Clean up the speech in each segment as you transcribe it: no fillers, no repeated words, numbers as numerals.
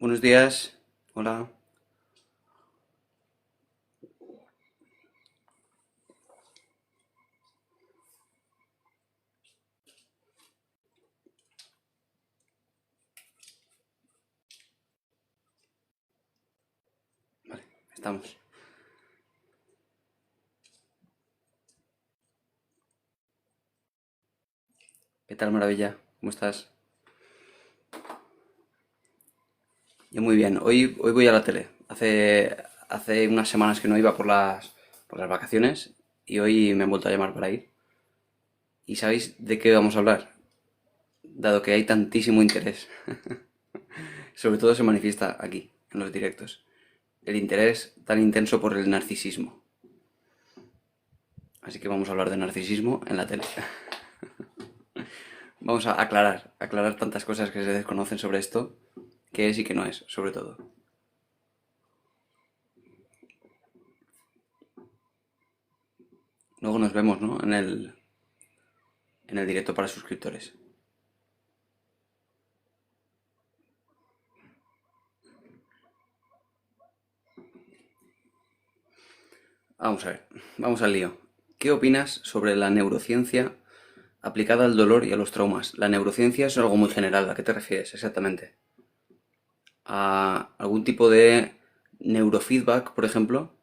Buenos días. Hola. Vale, estamos. ¿Qué tal, Maravilla? ¿Cómo estás? Yo muy bien. Hoy voy a la tele. Hace unas semanas que no iba por las vacaciones y hoy me han vuelto a llamar para ir. ¿Y sabéis de qué vamos a hablar? Dado que hay tantísimo interés. Sobre todo se manifiesta aquí, en los directos. El interés tan intenso por el narcisismo. Así que vamos a hablar de narcisismo en la tele. Vamos a aclarar tantas cosas que se desconocen sobre esto, qué es y qué no es, sobre todo. Luego nos vemos, ¿no? En el directo para suscriptores. Vamos a ver, vamos al lío. ¿Qué opinas sobre la neurociencia aplicada al dolor y a los traumas? La neurociencia es algo muy general. ¿A qué te refieres exactamente? ¿A algún tipo de neurofeedback, por ejemplo?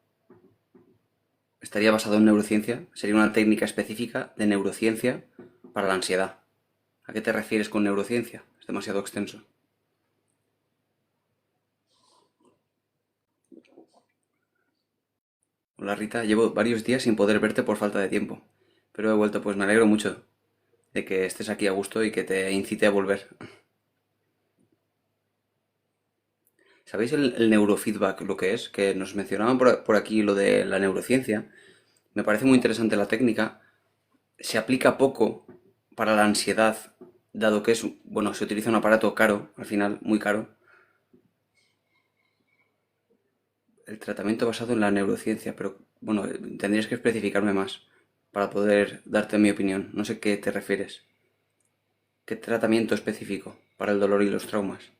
¿Estaría basado en neurociencia? ¿Sería una técnica específica de neurociencia para la ansiedad? ¿A qué te refieres con neurociencia? Es demasiado extenso. Hola Rita, llevo varios días sin poder verte por falta de tiempo, pero he vuelto, pues me alegro mucho de que estés aquí a gusto y que te incite a volver. ¿Sabéis el neurofeedback lo que es? Que nos mencionaban por aquí lo de la neurociencia. Me parece muy interesante la técnica. Se aplica poco para la ansiedad, dado que bueno, se utiliza un aparato caro, al final, muy caro. El tratamiento basado en la neurociencia, pero bueno, tendrías que especificarme más para poder darte mi opinión. No sé qué te refieres. ¿Qué tratamiento específico para el dolor y los traumas?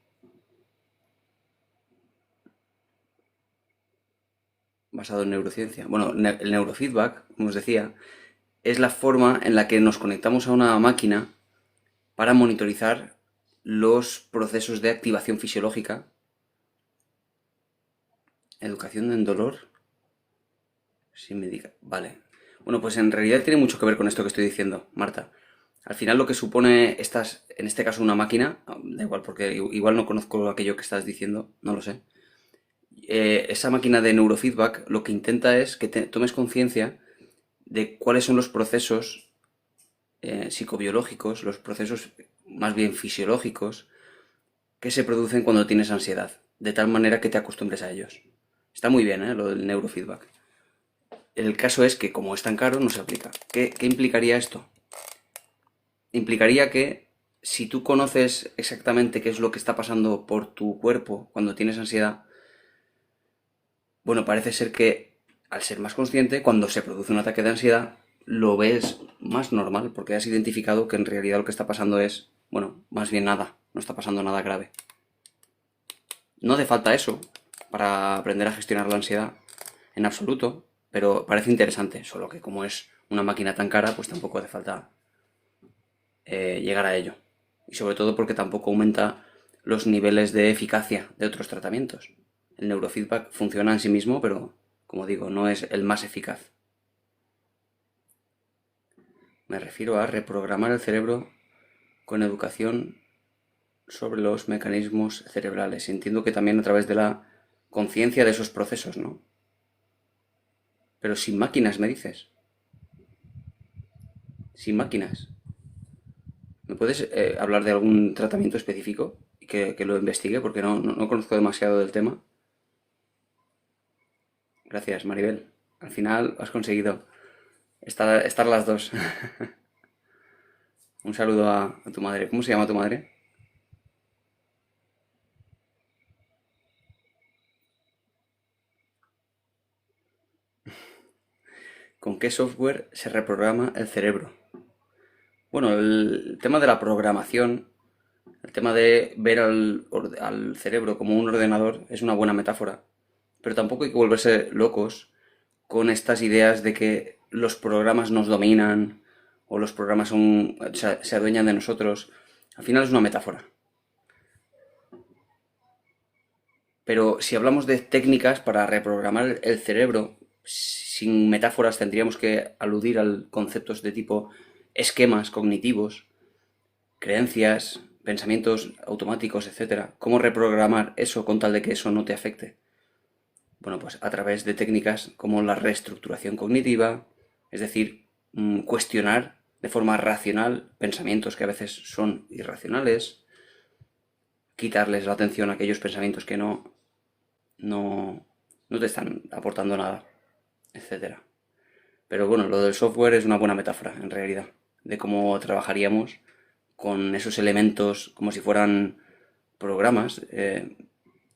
Basado en neurociencia. Bueno, el neurofeedback, como os decía, es la forma en la que nos conectamos a una máquina para monitorizar los procesos de activación fisiológica. Educación en dolor. Sin medica. Vale. Bueno, pues en realidad tiene mucho que ver con esto que estoy diciendo, Marta. Al final lo que supone en este caso una máquina, da igual porque igual no conozco aquello que estás diciendo, no lo sé. Esa máquina de neurofeedback lo que intenta es que tomes conciencia de cuáles son los procesos psicobiológicos, los procesos más bien fisiológicos que se producen cuando tienes ansiedad, de tal manera que te acostumbres a ellos. Está muy bien, ¿eh? Lo del neurofeedback. El caso es que como es tan caro, no se aplica. ¿Qué implicaría esto? Implicaría que si tú conoces exactamente qué es lo que está pasando por tu cuerpo cuando tienes ansiedad, bueno, parece ser que al ser más consciente, cuando se produce un ataque de ansiedad, lo ves más normal, porque has identificado que en realidad lo que está pasando es, bueno, más bien nada, no está pasando nada grave. No hace falta eso para aprender a gestionar la ansiedad, en absoluto, pero parece interesante, solo que como es una máquina tan cara, pues tampoco hace falta llegar a ello. Y sobre todo porque tampoco aumenta los niveles de eficacia de otros tratamientos. El neurofeedback funciona en sí mismo, pero como digo, no es el más eficaz. Me refiero a reprogramar el cerebro con educación sobre los mecanismos cerebrales. Entiendo que también a través de la conciencia de esos procesos, ¿no? Pero sin máquinas, me dices. Sin máquinas. ¿Me puedes hablar de algún tratamiento específico y que lo investigue? Porque no conozco demasiado del tema. Gracias, Maribel. Al final has conseguido estar las dos. Un saludo a tu madre. ¿Cómo se llama tu madre? ¿Con qué software se reprograma el cerebro? Bueno, el tema de la programación El tema de ver al cerebro como un ordenador es una buena metáfora, pero tampoco hay que volverse locos con estas ideas de que los programas nos dominan o los programas se adueñan de nosotros. Al final es una metáfora. Pero si hablamos de técnicas para reprogramar el cerebro, sin metáforas tendríamos que aludir a conceptos de tipo esquemas cognitivos, creencias, pensamientos automáticos, etcétera. ¿Cómo reprogramar eso con tal de que eso no te afecte? Bueno, pues a través de técnicas como la reestructuración cognitiva, es decir, cuestionar de forma racional pensamientos que a veces son irracionales, quitarles la atención a aquellos pensamientos que no, no te están aportando nada, etcétera. Pero bueno, lo del software es una buena metáfora, en realidad, de cómo trabajaríamos con esos elementos como si fueran programas de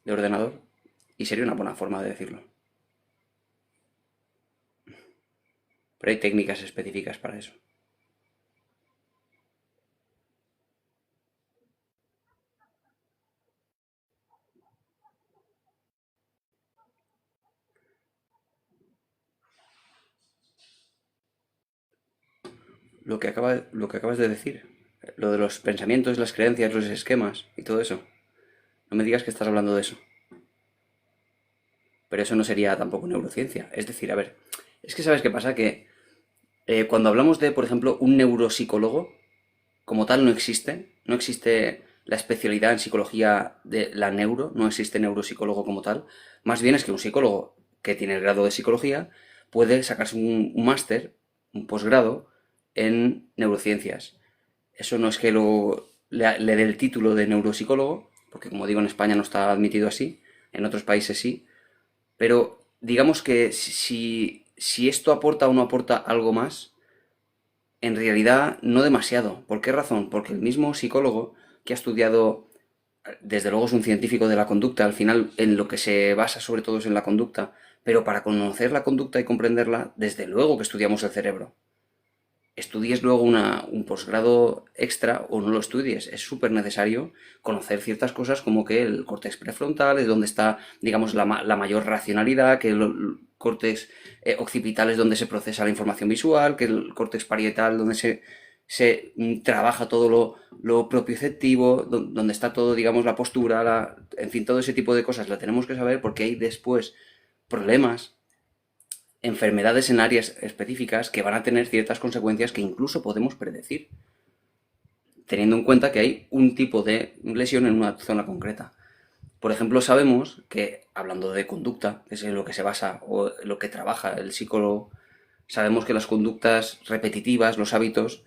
ordenador, y sería una buena forma de decirlo. Pero hay técnicas específicas para eso. Lo que acabas de decir, lo de los pensamientos, las creencias, los esquemas y todo eso. No me digas que estás hablando de eso. Pero eso no sería tampoco neurociencia. Es decir, a ver, es que sabes qué pasa, que cuando hablamos de, por ejemplo, un neuropsicólogo, como tal no existe, no existe la especialidad en psicología de la neuro, no existe neuropsicólogo como tal, más bien es que un psicólogo que tiene el grado de psicología puede sacarse un máster, un posgrado en neurociencias. Eso no es que le dé el título de neuropsicólogo, porque como digo en España no está admitido así, en otros países sí, pero digamos que si esto aporta o no aporta algo más, en realidad no demasiado. ¿Por qué razón? Porque el mismo psicólogo que ha estudiado, desde luego es un científico de la conducta, al final en lo que se basa sobre todo es en la conducta, pero para conocer la conducta y comprenderla, desde luego que estudiamos el cerebro. Estudies luego un posgrado extra o no lo estudies, es súper necesario conocer ciertas cosas como que el córtex prefrontal es donde está, digamos, la mayor racionalidad, que el córtex occipital es donde se procesa la información visual, que el córtex parietal donde se trabaja todo lo propioceptivo, donde está todo, digamos, la postura, en fin, todo ese tipo de cosas la tenemos que saber porque hay después problemas, enfermedades en áreas específicas que van a tener ciertas consecuencias que incluso podemos predecir, teniendo en cuenta que hay un tipo de lesión en una zona concreta. Por ejemplo, sabemos que, hablando de conducta, que es en lo que se basa o lo que trabaja el psicólogo, sabemos que las conductas repetitivas, los hábitos,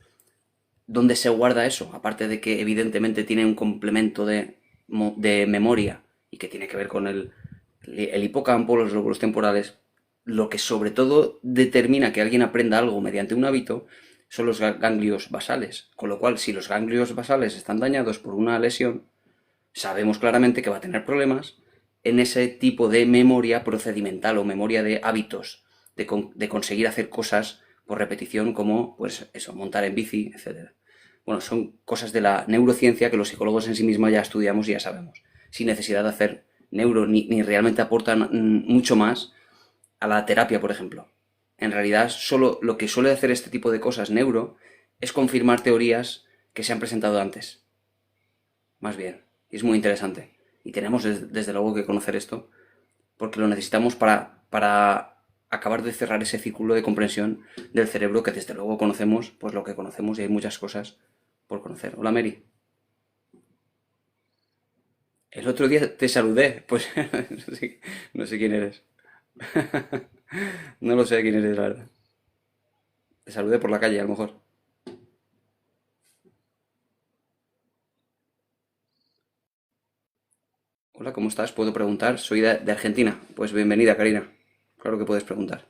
¿dónde se guarda eso? Aparte de que evidentemente tiene un complemento de memoria y que tiene que ver con el hipocampo, los lóbulos temporales, lo que sobre todo determina que alguien aprenda algo mediante un hábito son los ganglios basales. Con lo cual, si los ganglios basales están dañados por una lesión, sabemos claramente que va a tener problemas en ese tipo de memoria procedimental o memoria de hábitos, de conseguir hacer cosas por repetición como, pues eso, montar en bici, etcétera. Bueno, son cosas de la neurociencia que los psicólogos en sí mismos ya estudiamos y ya sabemos, sin necesidad de hacer neuro, ni realmente aportan mucho más a la terapia, por ejemplo. En realidad, solo lo que suele hacer este tipo de cosas neuro es confirmar teorías que se han presentado antes, más bien. Y es muy interesante. Y tenemos desde luego que conocer esto, porque lo necesitamos para acabar de cerrar ese círculo de comprensión del cerebro que desde luego conocemos, pues lo que conocemos, y hay muchas cosas por conocer. Hola, Mary. El otro día te saludé, pues no sé quién eres. No lo sé quién eres, la verdad. Te saludé por la calle, a lo mejor. Hola, ¿cómo estás? ¿Puedo preguntar? Soy de Argentina. Pues bienvenida, Karina. Claro que puedes preguntar.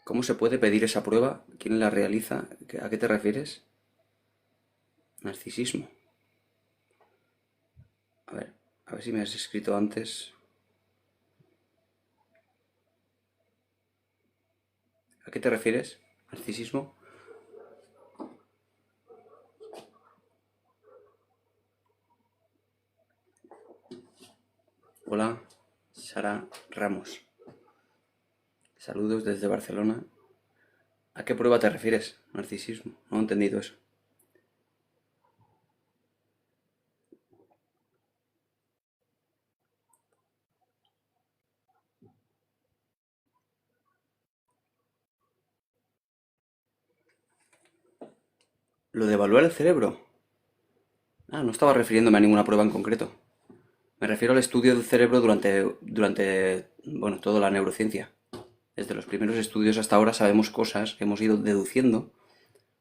¿Cómo se puede pedir esa prueba? ¿Quién la realiza? ¿A qué te refieres? Narcisismo. A ver, a ver si me has escrito antes. ¿A qué te refieres? Narcisismo. Sara Ramos. Saludos desde Barcelona. ¿A qué prueba te refieres? Narcisismo. No he entendido eso. Lo de evaluar el cerebro. Ah, no estaba refiriéndome a ninguna prueba en concreto. Me refiero al estudio del cerebro bueno, toda la neurociencia. Desde los primeros estudios hasta ahora sabemos cosas que hemos ido deduciendo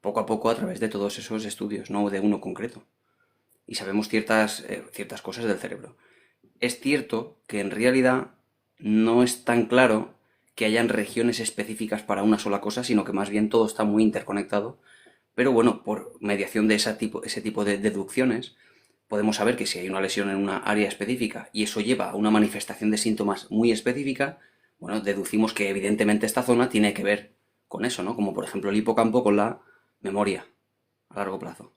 poco a poco a través de todos esos estudios, no de uno concreto. Y sabemos ciertas cosas del cerebro. Es cierto que en realidad no es tan claro que hayan regiones específicas para una sola cosa, sino que más bien todo está muy interconectado. Pero bueno, por mediación de ese tipo de deducciones, podemos saber que si hay una lesión en una área específica y eso lleva a una manifestación de síntomas muy específica, bueno, deducimos que evidentemente esta zona tiene que ver con eso, ¿no? Como por ejemplo el hipocampo con la memoria a largo plazo.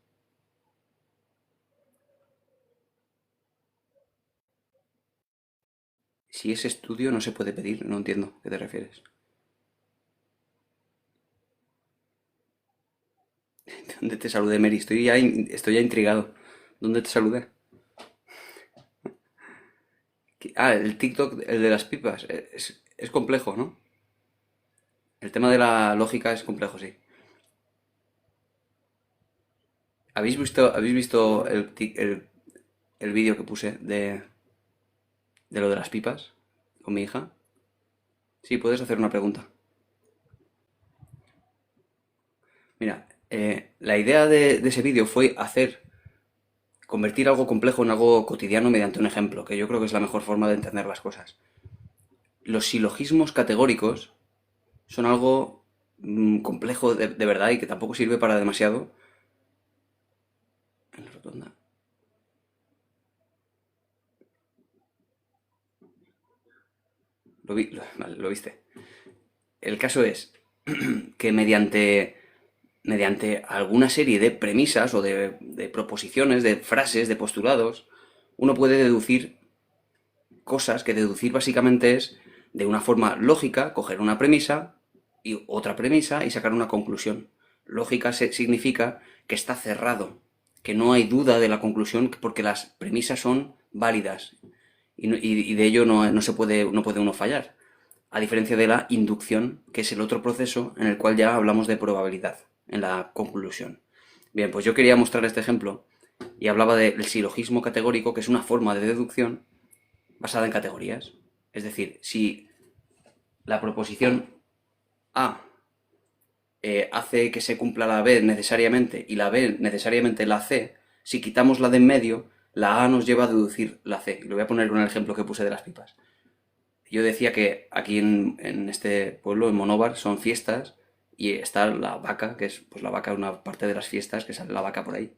Si ese estudio no se puede pedir, no entiendo a qué te refieres. ¿Dónde te saludé, Mary? Estoy ya intrigado. ¿Dónde te saludé? Ah, el TikTok, el de las pipas. Es complejo, ¿no? El tema de la lógica es complejo, sí. ¿Habéis visto el vídeo que puse de lo de las pipas con mi hija? Sí, puedes hacer una pregunta. Mira, la idea de ese vídeo fue convertir algo complejo en algo cotidiano mediante un ejemplo, que yo creo que es la mejor forma de entender las cosas. Los silogismos categóricos son algo complejo de verdad y que tampoco sirve para demasiado. En la rotonda. Vale, lo viste. El caso es que mediante alguna serie de premisas o de proposiciones, de frases, de postulados, uno puede deducir cosas que deducir básicamente es de una forma lógica, coger una premisa y otra premisa y sacar una conclusión. Lógica significa que está cerrado, que no hay duda de la conclusión porque las premisas son válidas y de ello no puede uno fallar. A diferencia de la inducción, que es el otro proceso en el cual ya hablamos de probabilidad en la conclusión. Bien, pues yo quería mostrar este ejemplo y hablaba del silogismo categórico, que es una forma de deducción basada en categorías. Es decir, si la proposición A hace que se cumpla la B necesariamente y la B necesariamente la C, si quitamos la de en medio, la A nos lleva a deducir la C. Y lo voy a poner con el ejemplo que puse de las pipas. Yo decía que aquí en este pueblo, en Monóvar, son fiestas y está la vaca, que es pues la vaca, una parte de las fiestas, que sale la vaca por ahí,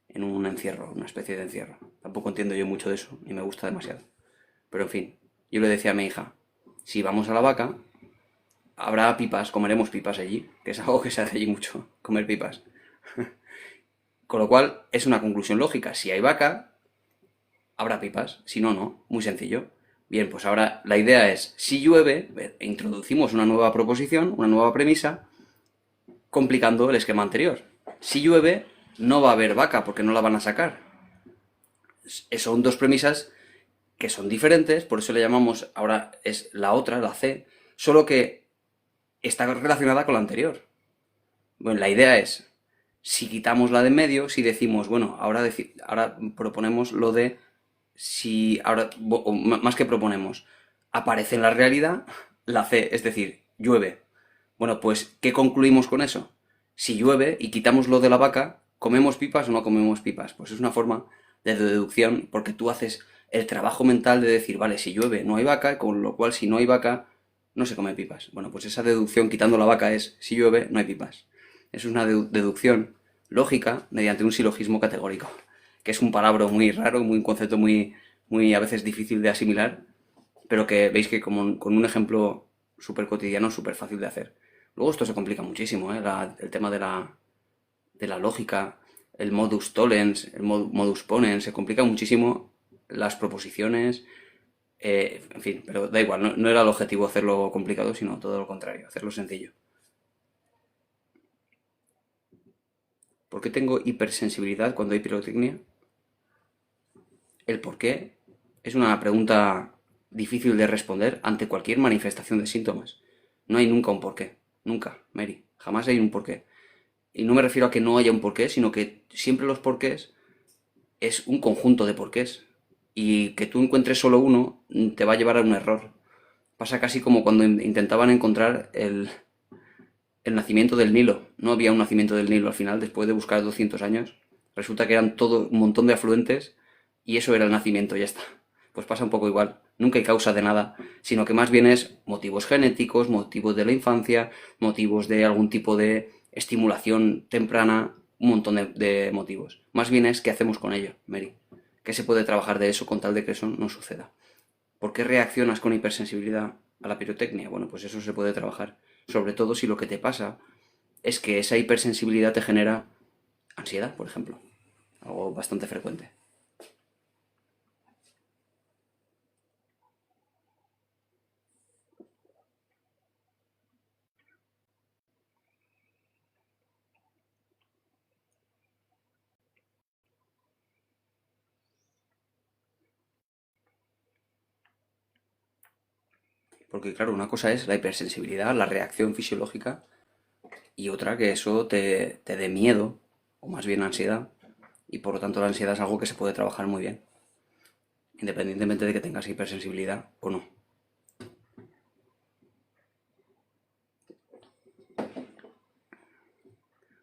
en un encierro, una especie de encierro. Tampoco entiendo yo mucho de eso, ni me gusta demasiado. Pero en fin, yo le decía a mi hija, si vamos a la vaca, habrá pipas, comeremos pipas allí, que es algo que se hace allí mucho, comer pipas. Con lo cual, es una conclusión lógica. Si hay vaca, habrá pipas, si no, no. Muy sencillo. Bien, pues ahora la idea es, si llueve, introducimos una nueva proposición, una nueva premisa, complicando el esquema anterior. Si llueve, no va a haber vaca porque no la van a sacar. Son dos premisas que son diferentes, por eso le llamamos, ahora es la otra, la C, solo que está relacionada con la anterior. Bueno, la idea es, si quitamos la de en medio, si decimos, bueno, ahora proponemos lo de, si ahora, o más que proponemos, aparece en la realidad la C, es decir, llueve. Bueno, pues, ¿qué concluimos con eso? Si llueve y quitamos lo de la vaca, ¿comemos pipas o no comemos pipas? Pues es una forma de deducción, porque tú haces el trabajo mental de decir, vale, si llueve no hay vaca, con lo cual si no hay vaca no se come pipas. Bueno, pues esa deducción quitando la vaca es, si llueve no hay pipas. Es una deducción lógica mediante un silogismo categórico, que es un palabra muy raro, un concepto muy a veces difícil de asimilar, pero que veis que como con un ejemplo súper cotidiano, súper fácil de hacer. Luego esto se complica muchísimo, ¿eh? El tema de la lógica, el modus tollens, el modus ponens, se complica muchísimo las proposiciones. En fin, pero da igual, no era el objetivo hacerlo complicado, sino todo lo contrario, hacerlo sencillo. ¿Por qué tengo hipersensibilidad cuando hay pirotecnia? El por qué es una pregunta difícil de responder ante cualquier manifestación de síntomas. No hay nunca un porqué. Nunca, Mary. Jamás hay un porqué. Y no me refiero a que no haya un porqué, sino que siempre los porqués es un conjunto de porqués. Y que tú encuentres solo uno te va a llevar a un error. Pasa casi como cuando intentaban encontrar el nacimiento del Nilo. No había un nacimiento del Nilo al final, después de buscar 200 años. Resulta que eran todo un montón de afluentes y eso era el nacimiento, ya está. Pues pasa un poco igual. Nunca hay causa de nada, sino que más bien es motivos genéticos, motivos de la infancia, motivos de algún tipo de estimulación temprana, un montón de motivos. Más bien es qué hacemos con ello, Mary. ¿Qué se puede trabajar de eso con tal de que eso no suceda? ¿Por qué reaccionas con hipersensibilidad a la pirotecnia? Bueno, pues eso se puede trabajar. Sobre todo si lo que te pasa es que esa hipersensibilidad te genera ansiedad, por ejemplo. Algo bastante frecuente. Porque claro, una cosa es la hipersensibilidad, la reacción fisiológica, y otra que eso te dé miedo, o más bien ansiedad, y por lo tanto la ansiedad es algo que se puede trabajar muy bien, independientemente de que tengas hipersensibilidad o no.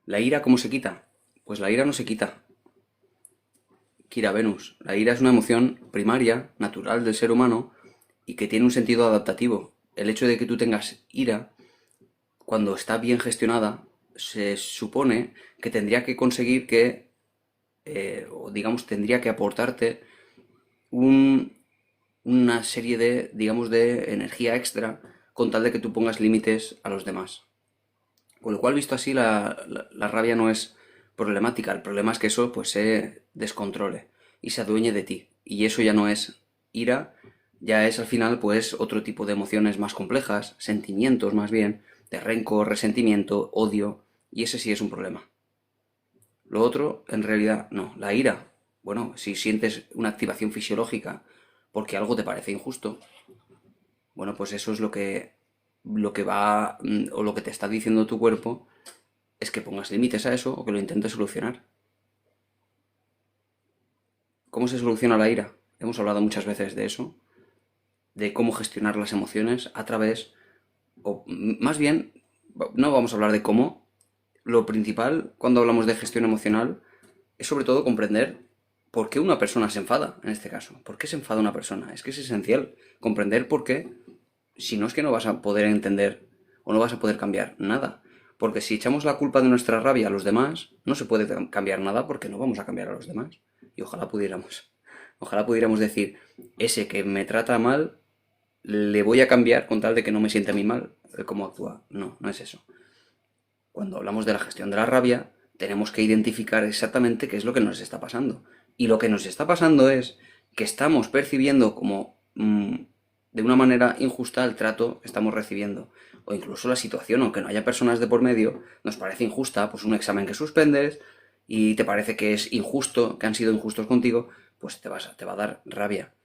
¿La ira cómo se quita? Pues la ira no se quita. Kira Venus. La ira es una emoción primaria, natural del ser humano y que tiene un sentido adaptativo. El hecho de que tú tengas ira, cuando está bien gestionada, se supone que tendría que conseguir que, o digamos, tendría que aportarte un, una serie de, digamos, de energía extra con tal de que tú pongas límites a los demás. Con lo cual, visto así, la rabia no es problemática. El problema es que eso pues se descontrole y se adueñe de ti. Y eso ya no es ira, ya es al final pues otro tipo de emociones más complejas, sentimientos más bien, de rencor, resentimiento, odio, y ese sí es un problema. Lo otro, en realidad, no. La ira, bueno, si sientes una activación fisiológica porque algo te parece injusto, bueno, pues eso es lo que va, o lo que te está diciendo tu cuerpo es que pongas límites a eso o que lo intentes solucionar. ¿Cómo se soluciona la ira? Hemos hablado muchas veces de eso, de cómo gestionar las emociones a través, o más bien, no vamos a hablar de cómo. Lo principal cuando hablamos de gestión emocional es sobre todo comprender por qué una persona se enfada, en este caso. ¿Por qué se enfada una persona? Es que es esencial comprender por qué, si no es que no vas a poder entender o no vas a poder cambiar nada. Porque si echamos la culpa de nuestra rabia a los demás, no se puede cambiar nada porque no vamos a cambiar a los demás. Y ojalá pudiéramos. Ojalá pudiéramos decir, ese que me trata mal, le voy a cambiar con tal de que no me siente a mí mal cómo actúa. No, no es eso. Cuando hablamos de la gestión de la rabia, tenemos que identificar exactamente qué es lo que nos está pasando. Y lo que nos está pasando es que estamos percibiendo como de una manera injusta el trato que estamos recibiendo. O incluso la situación, aunque no haya personas de por medio, nos parece injusta, pues un examen que suspendes y te parece que es injusto, que han sido injustos contigo, pues te va a dar rabia.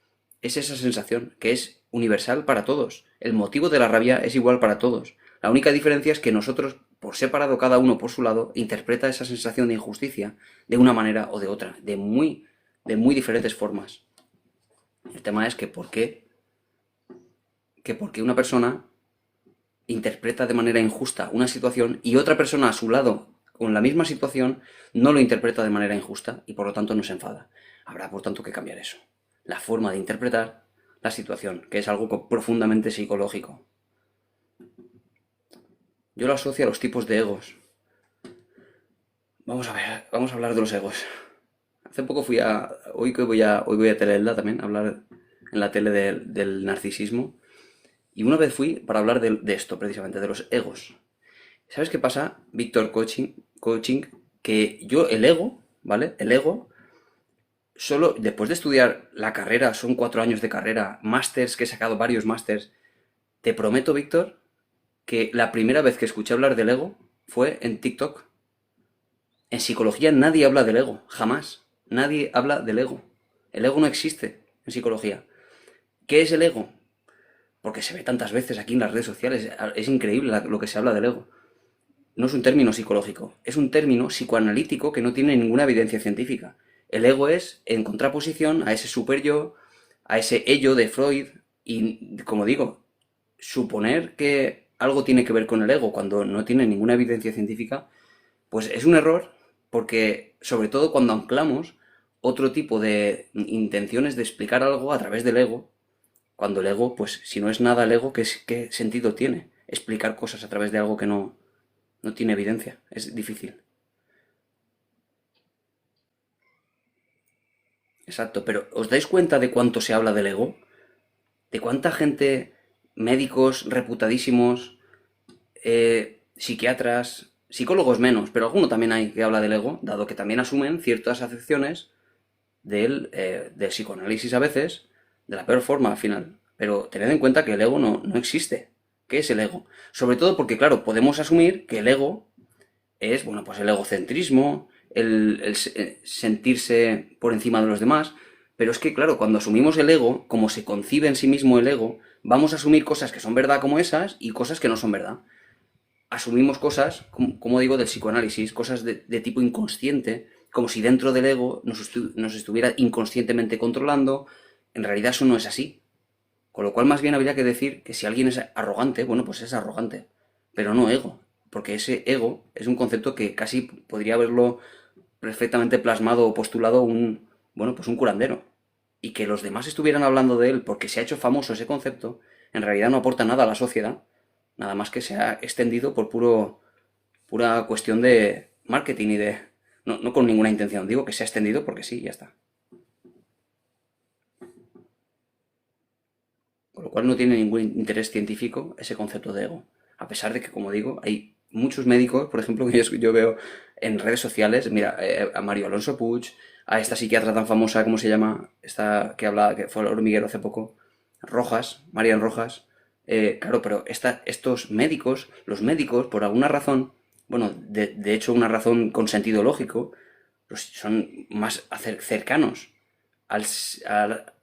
Es esa sensación que es universal para todos. El motivo de la rabia es igual para todos. La única diferencia es que nosotros, por separado cada uno por su lado, interpreta esa sensación de injusticia de una manera o de otra, de muy diferentes formas. El tema es que por qué una persona interpreta de manera injusta una situación y otra persona a su lado con la misma situación no lo interpreta de manera injusta y por lo tanto no se enfada. Habrá por tanto que cambiar eso. La forma de interpretar la situación, que es algo profundamente psicológico. Yo lo asocio a los tipos de egos. Vamos a ver, vamos a hablar de los egos. Hace poco hoy voy a Telelda también, a hablar en la tele del narcisismo. Y una vez fui para hablar de esto, precisamente, de los egos. ¿Sabes qué pasa, Víctor Coaching? Que yo, el ego, ¿vale? El ego solo después de estudiar la carrera, son 4 años de carrera, másters, que he sacado varios másters, te prometo, Víctor, que la primera vez que escuché hablar del ego fue en TikTok. En psicología nadie habla del ego, jamás. Nadie habla del ego. El ego no existe en psicología. ¿Qué es el ego? Porque se ve tantas veces aquí en las redes sociales. Es increíble lo que se habla del ego. No es un término psicológico, es un término psicoanalítico que no tiene ninguna evidencia científica. El ego es en contraposición a ese super yo, a ese ello de Freud, y como digo, suponer que algo tiene que ver con el ego cuando no tiene ninguna evidencia científica, pues es un error, porque sobre todo cuando anclamos otro tipo de intenciones de explicar algo a través del ego, cuando el ego, pues si no es nada el ego, ¿qué sentido tiene explicar cosas a través de algo que no tiene evidencia? Es difícil. Exacto, pero ¿os dais cuenta de cuánto se habla del ego? ¿De cuánta gente, médicos reputadísimos, psiquiatras, psicólogos menos, pero alguno también hay que habla del ego, dado que también asumen ciertas acepciones del psicoanálisis a veces, de la peor forma al final? Pero tened en cuenta que el ego no existe. ¿Qué es el ego? Sobre todo porque, claro, podemos asumir que el ego es, bueno, pues el egocentrismo, sentirse por encima de los demás, pero es que, claro, cuando asumimos el ego, como se concibe en sí mismo el ego, vamos a asumir cosas que son verdad como esas y cosas que no son verdad. Asumimos cosas, como digo, del psicoanálisis, cosas de tipo inconsciente, como si dentro del ego nos estuviera inconscientemente controlando. En realidad eso no es así. Con lo cual más bien habría que decir que si alguien es arrogante, bueno, pues es arrogante, pero no ego, porque ese ego es un concepto que casi podría haberlo perfectamente plasmado o postulado bueno, pues un curandero. Y que los demás estuvieran hablando de él porque se ha hecho famoso ese concepto, en realidad no aporta nada a la sociedad, nada más que se ha extendido por pura cuestión de marketing y de... No con ninguna intención, digo que se ha extendido porque sí, ya está. Con lo cual no tiene ningún interés científico ese concepto de ego. A pesar de que, como digo, hay muchos médicos, por ejemplo, que yo veo en redes sociales, mira, a Mario Alonso Puig, a esta psiquiatra tan famosa, ¿cómo se llama? Esta que fue al hormiguero hace poco, Rojas, Marian Rojas. Claro, pero estos médicos, los médicos, por alguna razón, bueno, de hecho una razón con sentido lógico, pues son más cercanos a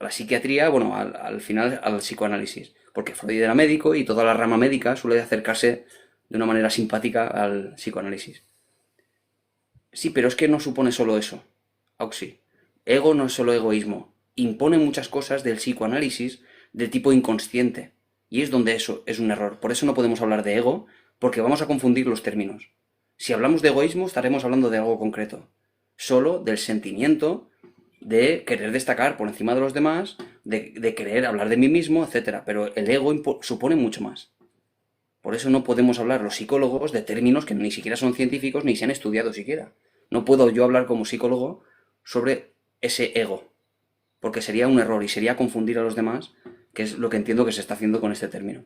la psiquiatría, bueno, al final al psicoanálisis, porque Freud era médico y toda la rama médica suele acercarse de una manera simpática al psicoanálisis. Sí, pero es que no supone solo eso, Auxi. Ego no es solo egoísmo, impone muchas cosas del psicoanálisis de tipo inconsciente, y es donde eso es un error. Por eso no podemos hablar de ego, porque vamos a confundir los términos. Si hablamos de egoísmo, estaremos hablando de algo concreto, solo del sentimiento de querer destacar por encima de los demás, de querer hablar de mí mismo, etcétera. Pero el ego supone mucho más. Por eso no podemos hablar los psicólogos de términos que ni siquiera son científicos ni se han estudiado siquiera. No puedo yo hablar como psicólogo sobre ese ego, porque sería un error y sería confundir a los demás, que es lo que entiendo que se está haciendo con este término.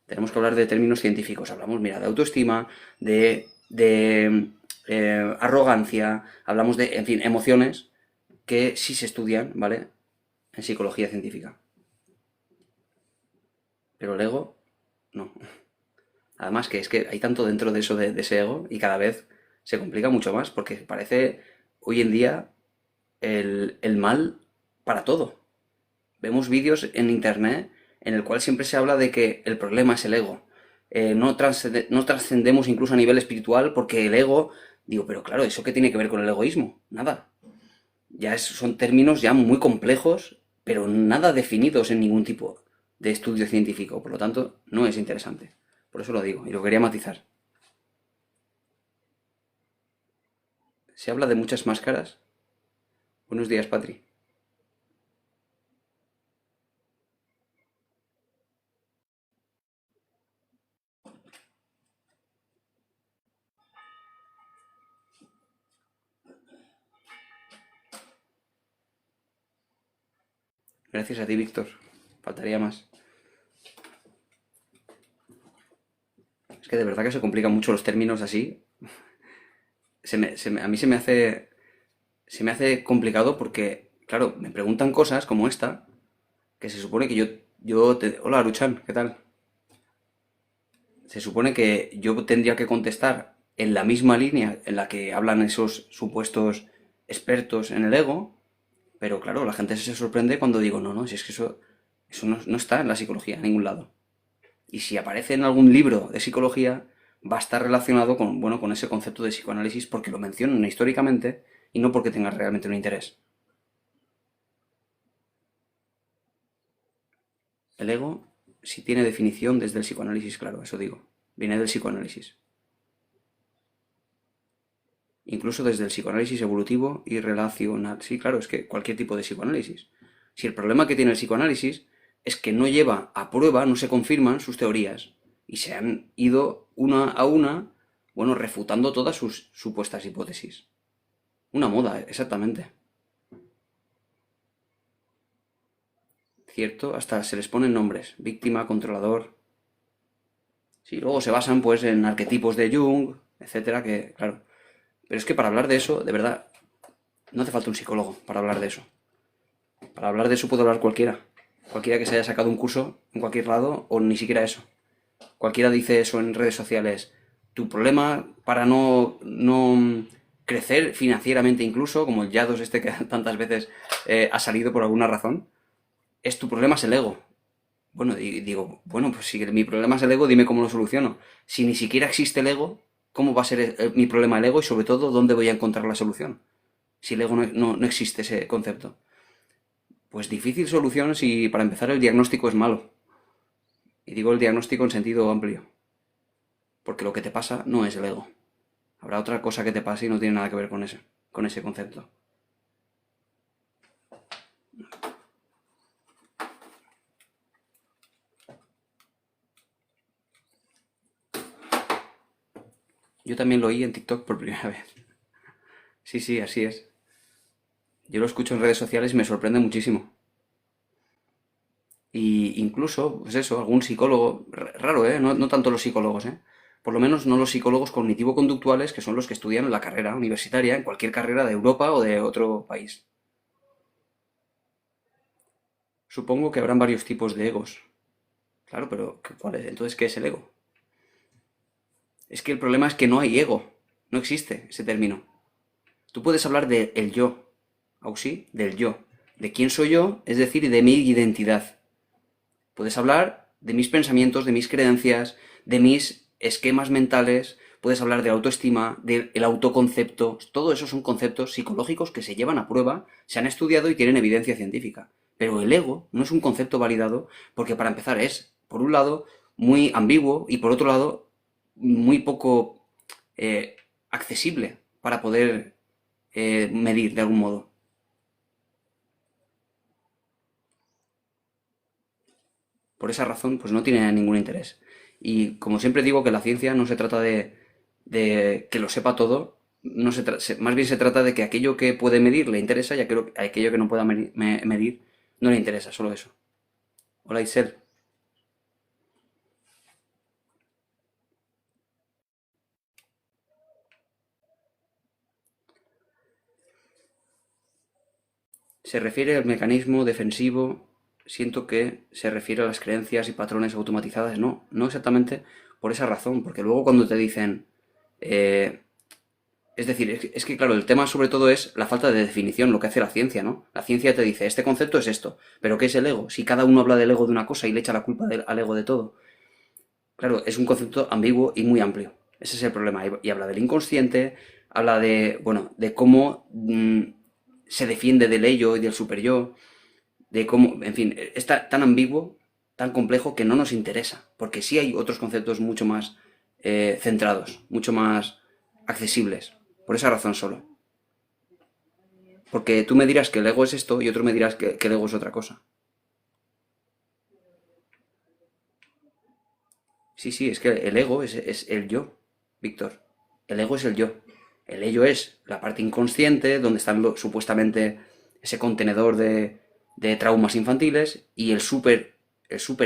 Tenemos que hablar de términos científicos. Hablamos, mira, de autoestima, de arrogancia, hablamos de, en fin, emociones que sí se estudian, ¿vale? En psicología científica. Pero el ego, no. Además que es que hay tanto dentro de eso, de ese ego, y cada vez se complica mucho más, porque parece hoy en día el mal para todo. Vemos vídeos en internet en el cual siempre se habla de que el problema es el ego. No trascendemos incluso a nivel espiritual porque el ego, digo, pero claro, ¿eso qué tiene que ver con el egoísmo? Nada. Son términos ya muy complejos, pero nada definidos en ningún tipo de estudio científico. Por lo tanto, no es interesante. Por eso lo digo, y lo quería matizar. Se habla de muchas máscaras. Buenos días, Patri. Gracias a ti, Víctor. Faltaría más. Es que de verdad que se complican mucho los términos así. A mí se me hace complicado porque, claro, me preguntan cosas como esta, que se supone que Hola, Aruchan, ¿qué tal? Se supone que yo tendría que contestar en la misma línea en la que hablan esos supuestos expertos en el ego, pero claro, la gente se sorprende cuando digo, no, no, si es que eso no está en la psicología, en ningún lado. Y si aparece en algún libro de psicología, va a estar relacionado con, bueno, con ese concepto de psicoanálisis porque lo mencionan históricamente y no porque tenga realmente un interés. El ego, si tiene definición desde el psicoanálisis, claro, eso digo, viene del psicoanálisis. Incluso desde el psicoanálisis evolutivo y relacional. Sí, claro, es que cualquier tipo de psicoanálisis. Si el problema que tiene el psicoanálisis es que no lleva a prueba, no se confirman sus teorías y se han ido una a una, bueno, refutando todas sus supuestas hipótesis. Una moda, exactamente. ¿Cierto? Hasta se les ponen nombres. Víctima, controlador. Sí, luego se basan pues en arquetipos de Jung, etcétera, que, claro. Pero es que para hablar de eso, de verdad, no hace falta un psicólogo para hablar de eso. Para hablar de eso puede hablar cualquiera. Cualquiera que se haya sacado un curso en cualquier lado o ni siquiera eso. Cualquiera dice eso en redes sociales. Tu problema para no crecer financieramente incluso, como el Yados este que tantas veces ha salido por alguna razón, es tu problema es el ego. Bueno, y digo, bueno, pues si mi problema es el ego, dime cómo lo soluciono. Si ni siquiera existe el ego, ¿cómo va a ser mi problema el ego? Y sobre todo, ¿dónde voy a encontrar la solución? Si el ego no existe ese concepto. Pues difícil solución si para empezar el diagnóstico es malo. Y digo el diagnóstico en sentido amplio. Porque lo que te pasa no es el ego. Habrá otra cosa que te pase y no tiene nada que ver con ese concepto. Yo también lo oí en TikTok por primera vez. Sí, sí, así es. Yo lo escucho en redes sociales y me sorprende muchísimo. Y incluso, pues eso, algún psicólogo, raro, ¿eh? No tanto los psicólogos, ¿eh? Por lo menos no los psicólogos cognitivo-conductuales, que son los que estudian en la carrera universitaria, en cualquier carrera de Europa o de otro país. Supongo que habrán varios tipos de egos. Claro, pero ¿cuál es? Entonces, ¿qué es el ego? Es que el problema es que no hay ego. No existe ese término. Tú puedes hablar de el yo, ¿o sí? Del yo. De quién soy yo, es decir, de mi identidad. Puedes hablar de mis pensamientos, de mis creencias, de mis esquemas mentales, puedes hablar de autoestima, del autoconcepto. Todo eso son conceptos psicológicos que se llevan a prueba, se han estudiado y tienen evidencia científica. Pero el ego no es un concepto validado porque para empezar es, por un lado, muy ambiguo y por otro lado, muy poco accesible para poder medir de algún modo. Por esa razón, pues no tiene ningún interés. Y como siempre digo que la ciencia no se trata de que lo sepa todo, no más bien se trata de que aquello que puede medir le interesa y aquello que no pueda medir no le interesa, solo eso. Hola Isel. Se refiere al mecanismo defensivo, siento que se refiere a las creencias y patrones automatizadas, no, no exactamente por esa razón, porque luego cuando te dicen, eh, es decir, es que claro, el tema sobre todo es la falta de definición, lo que hace la ciencia, ¿no? La ciencia te dice, este concepto es esto, pero ¿qué es el ego? Si cada uno habla del ego de una cosa y le echa la culpa al ego de todo. Claro, es un concepto ambiguo y muy amplio. Ese es el problema. Y habla del inconsciente, habla de, bueno, de cómo se defiende del ello y del superyo, de cómo, en fin, está tan ambiguo, tan complejo que no nos interesa, porque sí hay otros conceptos mucho más centrados, mucho más accesibles, por esa razón solo. Porque tú me dirás que el ego es esto y otro me dirás que el ego es otra cosa. Sí, sí, es que el ego es el yo, Víctor. El ego es el yo. El ello es la parte inconsciente, donde están supuestamente ese contenedor de traumas infantiles, y el super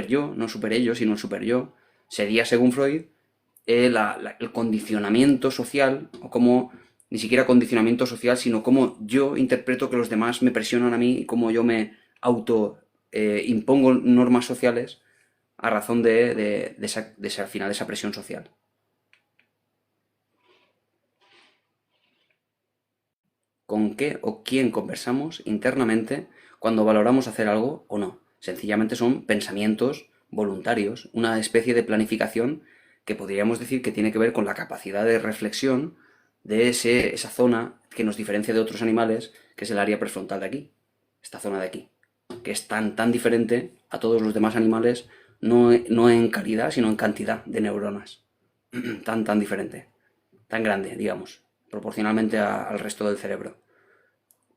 yo, no super ello, sino el super yo, sería, según Freud, el condicionamiento social, o cómo ni siquiera condicionamiento social, sino cómo yo interpreto que los demás me presionan a mí y cómo yo me auto impongo normas sociales a razón de al final, de esa presión social. ¿Con qué o quién conversamos internamente cuando valoramos hacer algo o no? Sencillamente son pensamientos voluntarios, una especie de planificación que podríamos decir que tiene que ver con la capacidad de reflexión de esa zona que nos diferencia de otros animales, que es el área prefrontal de aquí, esta zona de aquí, que es tan diferente a todos los demás animales, no en calidad, sino en cantidad de neuronas. Tan diferente, tan grande, digamos, proporcionalmente al resto del cerebro.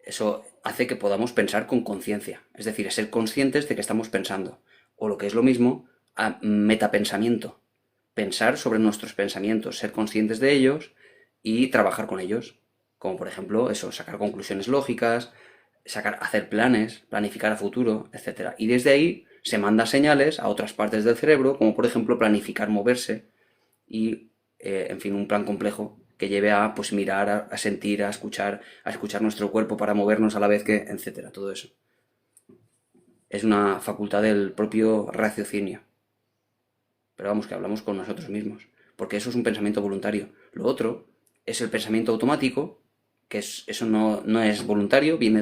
Eso hace que podamos pensar con conciencia, es decir, ser conscientes de que estamos pensando, o lo que es lo mismo, a metapensamiento, pensar sobre nuestros pensamientos, ser conscientes de ellos y trabajar con ellos, como por ejemplo eso, sacar conclusiones lógicas, hacer planes, planificar a futuro, etcétera. Y desde ahí se manda señales a otras partes del cerebro, como por ejemplo planificar moverse y, en fin, un plan complejo que lleve a pues mirar, sentir, a escuchar nuestro cuerpo para movernos a la vez que, etcétera, todo eso. Es una facultad del propio raciocinio. Pero vamos, que hablamos con nosotros mismos, porque eso es un pensamiento voluntario. Lo otro es el pensamiento automático, que eso no es voluntario, viene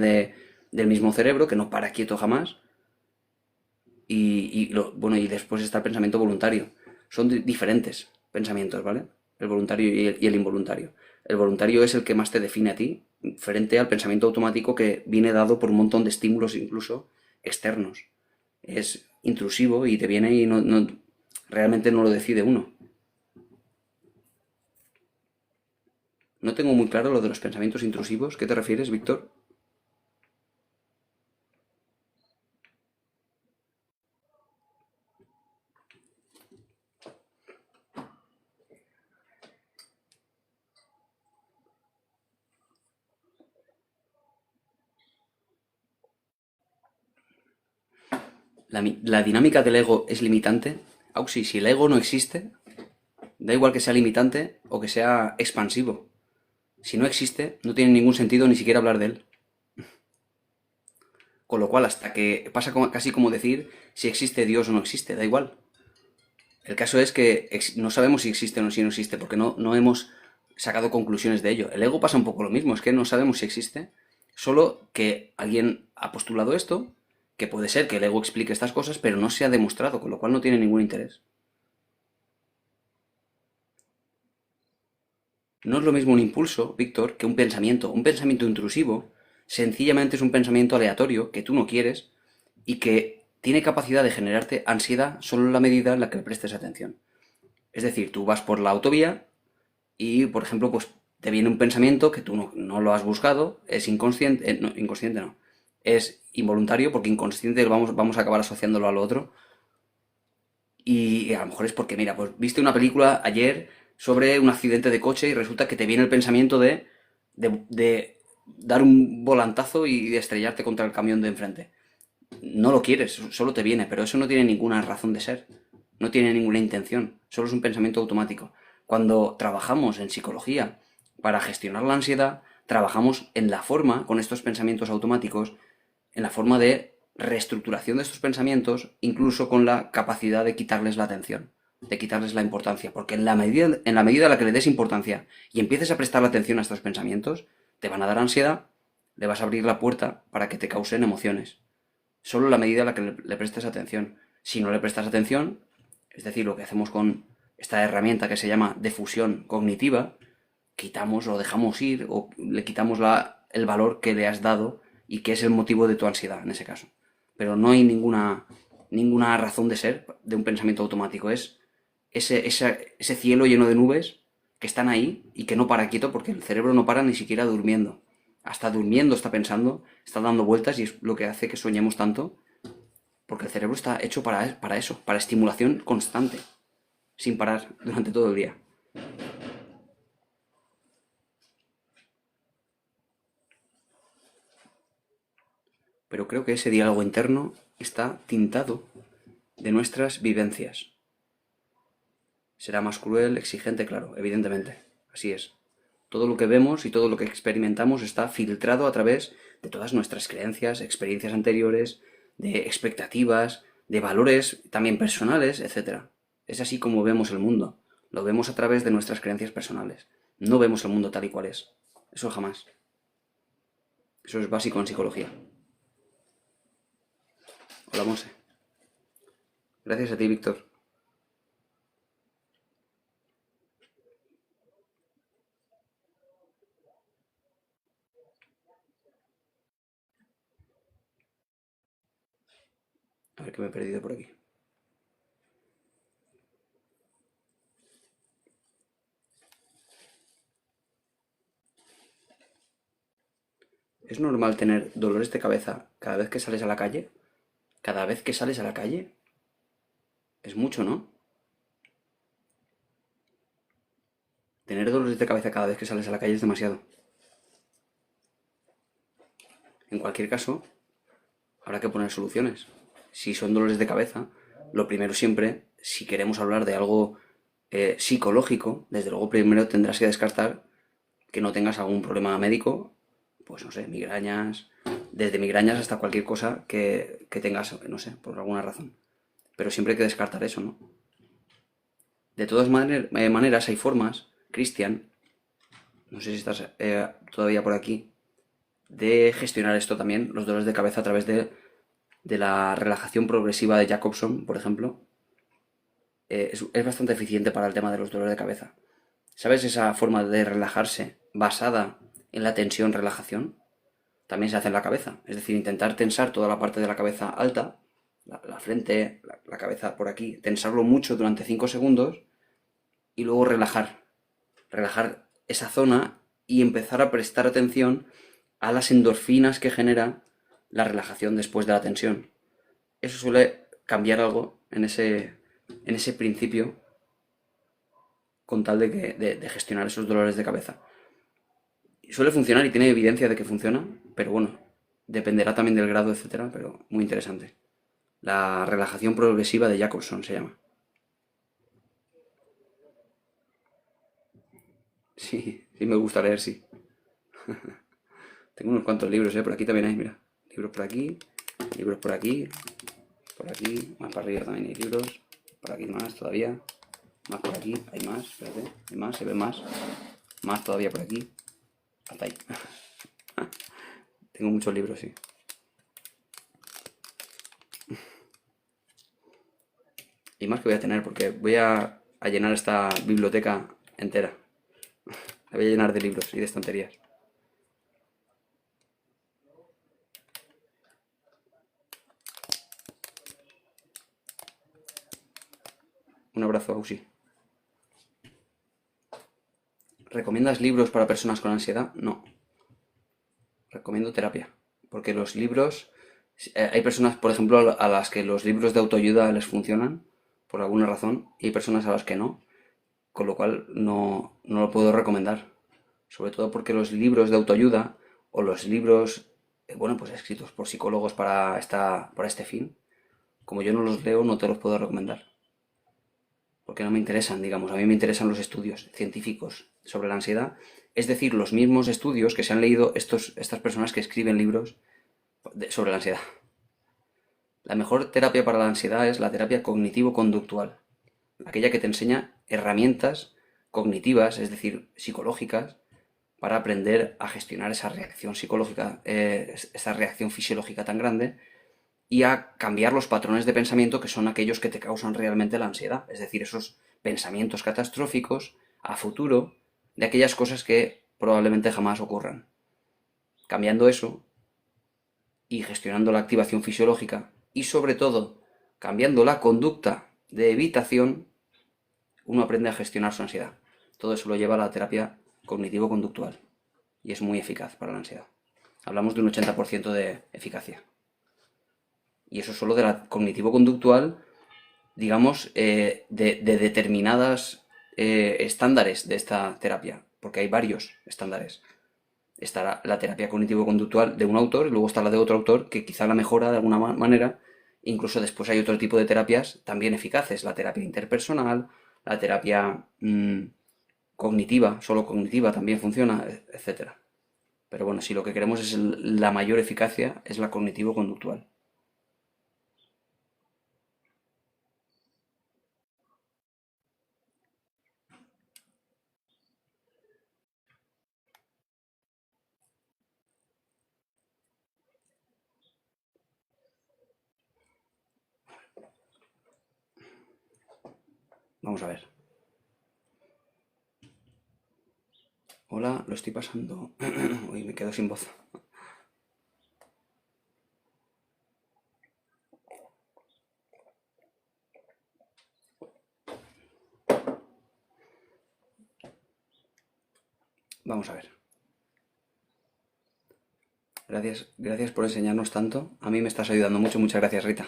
del mismo cerebro, que no para quieto jamás, bueno, y después está el pensamiento voluntario. Son diferentes pensamientos, ¿vale? El voluntario y el involuntario. El voluntario es el que más te define a ti, frente al pensamiento automático que viene dado por un montón de estímulos incluso externos. Es intrusivo y te viene y realmente no lo decide uno. No tengo muy claro lo de los pensamientos intrusivos. ¿Qué te refieres, Víctor? La dinámica del ego es limitante. Auxi, si el ego no existe, da igual que sea limitante o que sea expansivo. Si no existe, no tiene ningún sentido ni siquiera hablar de él. Con lo cual, hasta que pasa casi como decir si existe Dios o no existe, da igual. El caso es que no sabemos si existe o si no existe, porque no hemos sacado conclusiones de ello. El ego pasa un poco lo mismo, es que no sabemos si existe, solo que alguien ha postulado esto, que puede ser que el ego explique estas cosas, pero no se ha demostrado, con lo cual no tiene ningún interés. No es lo mismo un impulso, Víctor, que un pensamiento. Un pensamiento intrusivo sencillamente es un pensamiento aleatorio que tú no quieres y que tiene capacidad de generarte ansiedad solo en la medida en la que le prestes atención. Es decir, tú vas por la autovía y, por ejemplo, pues te viene un pensamiento que tú no lo has buscado, es inconsciente, inconsciente no, es involuntario porque inconsciente vamos a acabar asociándolo al otro y a lo mejor es porque, mira, pues viste una película ayer sobre un accidente de coche y resulta que te viene el pensamiento de dar un volantazo y de estrellarte contra el camión de enfrente. No lo quieres, solo te viene, pero eso no tiene ninguna razón de ser, no tiene ninguna intención, solo es un pensamiento automático. Cuando trabajamos en psicología para gestionar la ansiedad, trabajamos en la forma, con estos pensamientos automáticos, en la forma de reestructuración de estos pensamientos, incluso con la capacidad de quitarles la atención, de quitarles la importancia, porque en la medida en la que le des importancia y empieces a prestar atención a estos pensamientos, te van a dar ansiedad, le vas a abrir la puerta para que te causen emociones solo en la medida en la que le prestes atención. Si no le prestas atención, es decir, lo que hacemos con esta herramienta que se llama difusión cognitiva, quitamos o dejamos ir o le quitamos el valor que le has dado y que es el motivo de tu ansiedad en ese caso. Pero no hay ninguna razón de ser de un pensamiento automático. Es ese cielo lleno de nubes que están ahí y que no para quieto porque el cerebro no para ni siquiera durmiendo. Hasta durmiendo está pensando, está dando vueltas y es lo que hace que soñemos tanto, porque el cerebro está hecho para eso, para estimulación constante, sin parar durante todo el día. Pero creo que ese diálogo interno está tintado de nuestras vivencias. Será más cruel, exigente, claro, evidentemente, así es. Todo lo que vemos y todo lo que experimentamos está filtrado a través de todas nuestras creencias, experiencias anteriores, de expectativas, de valores también personales, etcétera. Es así como vemos el mundo. Lo vemos a través de nuestras creencias personales. No vemos el mundo tal y cual es. Eso jamás. Eso es básico en psicología. Hola, Monse. Gracias a ti, Víctor. A ver qué me he perdido por aquí. ¿Es normal tener dolores de cabeza cada vez que sales a la calle? Cada vez que sales a la calle es mucho, ¿no? Tener dolores de cabeza cada vez que sales a la calle es demasiado. En cualquier caso, habrá que poner soluciones. Si son dolores de cabeza, lo primero siempre, si queremos hablar de algo psicológico, desde luego primero tendrás que descartar que no tengas algún problema médico, pues no sé, migrañas, desde migrañas hasta cualquier cosa que tengas, no sé, por alguna razón. Pero siempre hay que descartar eso, ¿no? De todas maneras, hay formas, Cristian, no sé si estás todavía por aquí, de gestionar esto también, los dolores de cabeza a través de la relajación progresiva de Jacobson, por ejemplo. Es bastante eficiente para el tema de los dolores de cabeza. ¿Sabes esa forma de relajarse basada en la tensión-relajación? También se hace en la cabeza. Es decir, intentar tensar toda la parte de la cabeza alta, la frente, la cabeza por aquí, tensarlo mucho durante 5 segundos y luego relajar. Relajar esa zona y empezar a prestar atención a las endorfinas que genera la relajación después de la tensión. Eso suele cambiar algo en ese principio con tal de gestionar esos dolores de cabeza. Suele funcionar y tiene evidencia de que funciona, pero bueno, dependerá también del grado, etcétera, pero muy interesante. La relajación progresiva de Jacobson se llama. Sí, sí me gusta leer, sí. Tengo unos cuantos libros, por aquí también hay, mira. Libros por aquí, más para arriba también hay libros, por aquí más todavía, más por aquí, hay más, espérate, hay más, se ve más todavía por aquí, hasta ahí. Tengo muchos libros, sí. Y más que voy a tener, porque voy a llenar esta biblioteca entera. La voy a llenar de libros y de estanterías. Un abrazo, Ausi. ¿Recomiendas libros para personas con ansiedad? No. Recomiendo terapia. Porque los libros... hay personas, por ejemplo, a las que los libros de autoayuda les funcionan, por alguna razón, y hay personas a las que no. Con lo cual no lo puedo recomendar. Sobre todo porque los libros de autoayuda o los libros, bueno, pues escritos por psicólogos para este fin, como yo no los leo, no te los puedo recomendar. Porque no me interesan, digamos. A mí me interesan los estudios científicos sobre la ansiedad. Es decir, los mismos estudios que se han leído estas personas que escriben libros sobre la ansiedad. La mejor terapia para la ansiedad es la terapia cognitivo-conductual. Aquella que te enseña herramientas cognitivas, es decir, psicológicas, para aprender a gestionar esa reacción psicológica, esa reacción fisiológica tan grande, y a cambiar los patrones de pensamiento que son aquellos que te causan realmente la ansiedad. Es decir, esos pensamientos catastróficos a futuro de aquellas cosas que probablemente jamás ocurran. Cambiando eso y gestionando la activación fisiológica y sobre todo cambiando la conducta de evitación, uno aprende a gestionar su ansiedad. Todo eso lo lleva a la terapia cognitivo-conductual y es muy eficaz para la ansiedad. Hablamos de un 80% de eficacia. Y eso solo de la cognitivo-conductual, digamos, de determinadas estándares de esta terapia, porque hay varios estándares. Está la terapia cognitivo-conductual de un autor y luego está la de otro autor que quizá la mejora de alguna manera. Incluso después hay otro tipo de terapias también eficaces, la terapia interpersonal, la terapia cognitiva, solo cognitiva también funciona, etcétera. Pero bueno, si lo que queremos es la mayor eficacia, es la cognitivo-conductual. Vamos a ver. Hola, lo estoy pasando. Uy, me quedo sin voz. Vamos a ver. Gracias por enseñarnos tanto. A mí me estás ayudando mucho. Muchas gracias, Rita.